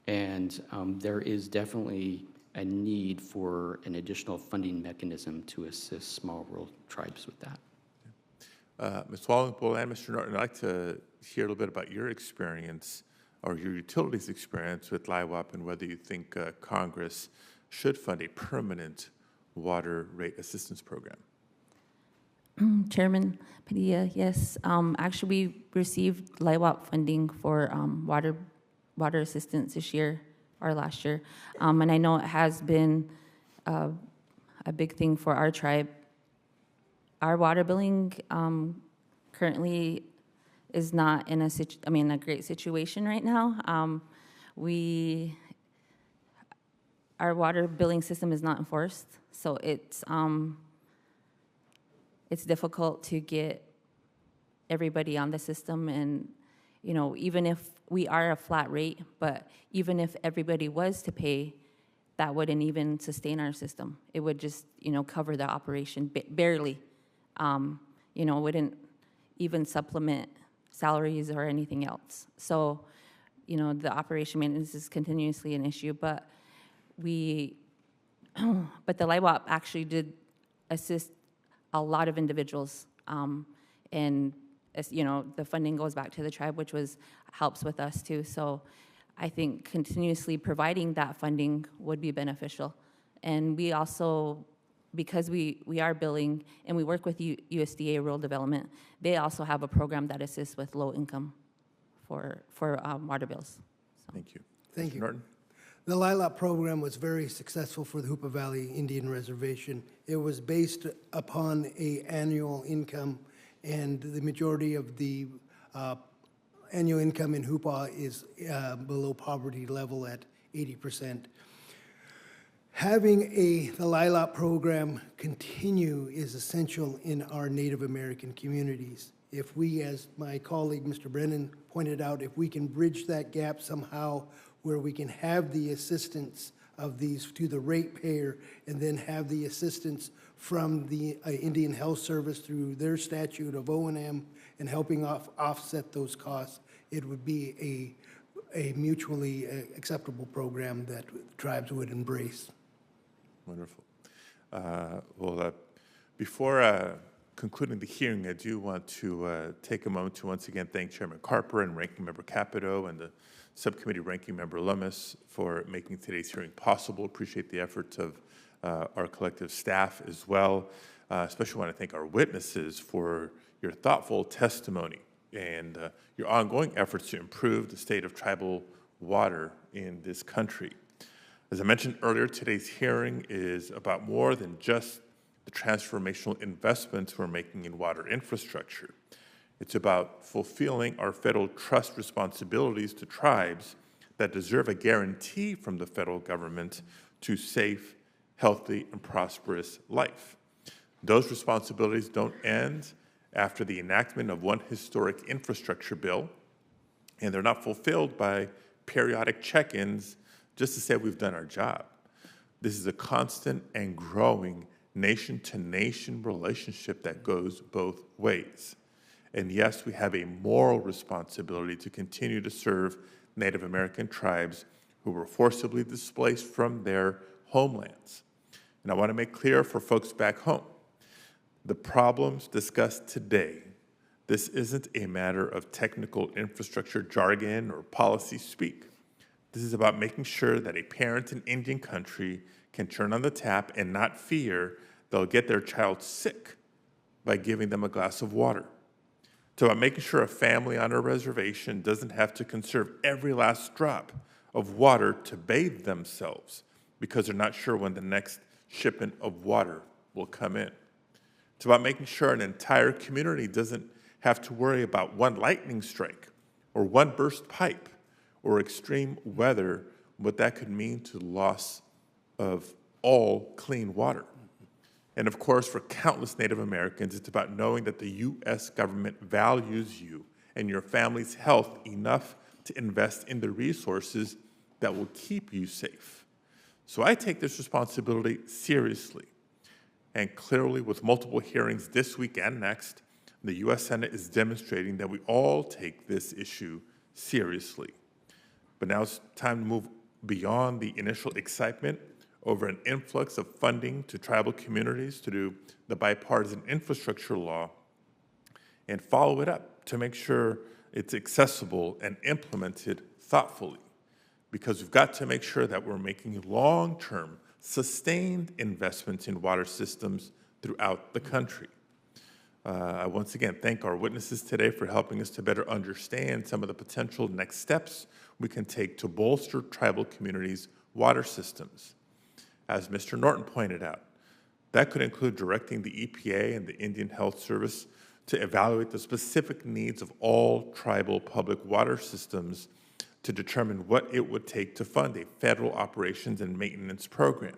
and there is definitely a need for an additional funding mechanism to assist small rural tribes with that. Ms. Wallenpool and Mr. Norton, I'd like to hear a little bit about your experience or your utility's experience with LIWAP and whether you think Congress should fund a permanent water rate assistance program. Chairman Padilla, yes. Actually, we received LIWAP funding for water assistance this year or last year, and I know it has been a big thing for our tribe. Our water billing currently is not in a great situation right now. Our water billing system is not enforced, so it's difficult to get everybody on the system. And even if we are a flat rate, but even if everybody was to pay, that wouldn't even sustain our system. It would just cover the operation barely. Wouldn't even supplement salaries or anything else. So the operation maintenance is continuously an issue, but the LIWAP actually did assist a lot of individuals, and the funding goes back to the tribe, which helps with us too. So I think continuously providing that funding would be beneficial. And we also, because we are billing and we work with USDA Rural Development, they also have a program that assists with low income for water bills. So. Thank you. Thank Mr. you. Norton? The LILOP program was very successful for the Hoopa Valley Indian Reservation. It was based upon an annual income, and the majority of the annual income in Hoopa is below poverty level at 80%. Having the LILOP program continue is essential in our Native American communities. If we, as my colleague Mr. Brennan pointed out, if we can bridge that gap somehow where we can have the assistance of these to the ratepayer and then have the assistance from the Indian Health Service through their statute of O&M and helping offset those costs, it would be a mutually acceptable program that tribes would embrace. Wonderful. Before concluding the hearing, I do want to take a moment to once again thank Chairman Carper and Ranking Member Capito and the Subcommittee Ranking Member Lummis for making today's hearing possible. Appreciate the efforts of our collective staff as well. Especially want to thank our witnesses for your thoughtful testimony and your ongoing efforts to improve the state of tribal water in this country. As I mentioned earlier, today's hearing is about more than just the transformational investments we're making in water infrastructure. It's about fulfilling our federal trust responsibilities to tribes that deserve a guarantee from the federal government to safe, healthy, and prosperous life. Those responsibilities don't end after the enactment of one historic infrastructure bill, and they're not fulfilled by periodic check-ins just to say we've done our job. This is a constant and growing nation-to-nation relationship that goes both ways. And yes, we have a moral responsibility to continue to serve Native American tribes who were forcibly displaced from their homelands. And I want to make clear for folks back home, the problems discussed today, this isn't a matter of technical infrastructure jargon or policy speak. This is about making sure that a parent in Indian country can turn on the tap and not fear they'll get their child sick by giving them a glass of water. It's about making sure a family on a reservation doesn't have to conserve every last drop of water to bathe themselves because they're not sure when the next shipment of water will come in. It's about making sure an entire community doesn't have to worry about one lightning strike or one burst pipe or extreme weather, what that could mean to the loss of all clean water. And of course, for countless Native Americans, it's about knowing that the U.S. government values you and your family's health enough to invest in the resources that will keep you safe. So I take this responsibility seriously. And clearly, with multiple hearings this week and next, the U.S. Senate is demonstrating that we all take this issue seriously. But now it's time to move beyond the initial excitement over an influx of funding to tribal communities to do the bipartisan infrastructure law and follow it up to make sure it's accessible and implemented thoughtfully. Because we've got to make sure that we're making long-term, sustained investments in water systems throughout the country. I once again thank our witnesses today for helping us to better understand some of the potential next steps we can take to bolster tribal communities' water systems. As Mr. Norton pointed out, that could include directing the EPA and the Indian Health Service to evaluate the specific needs of all tribal public water systems to determine what it would take to fund a federal operations and maintenance program.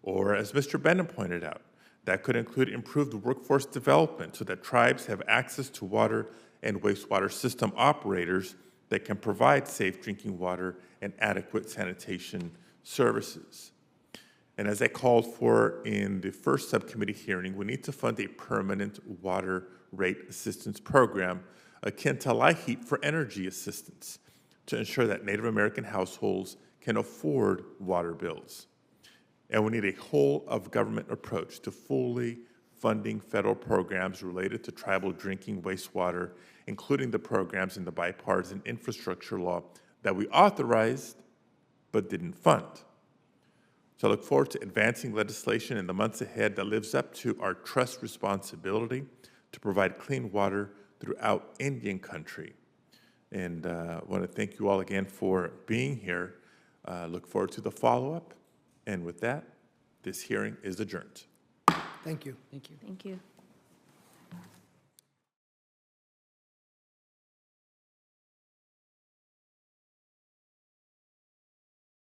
Or, as Mr. Bennett pointed out, that could include improved workforce development so that tribes have access to water and wastewater system operators that can provide safe drinking water and adequate sanitation services. And as I called for in the first subcommittee hearing, we need to fund a permanent water rate assistance program akin to LIHEAP for energy assistance to ensure that Native American households can afford water bills. And we need a whole-of-government approach to fully funding federal programs related to tribal drinking wastewater, including the programs in the bipartisan infrastructure law that we authorized but didn't fund. So I look forward to advancing legislation in the months ahead that lives up to our trust responsibility to provide clean water throughout Indian country. And I want to thank you all again for being here. Look forward to the follow-up. And with that, this hearing is adjourned. Thank you. Thank you. Thank you.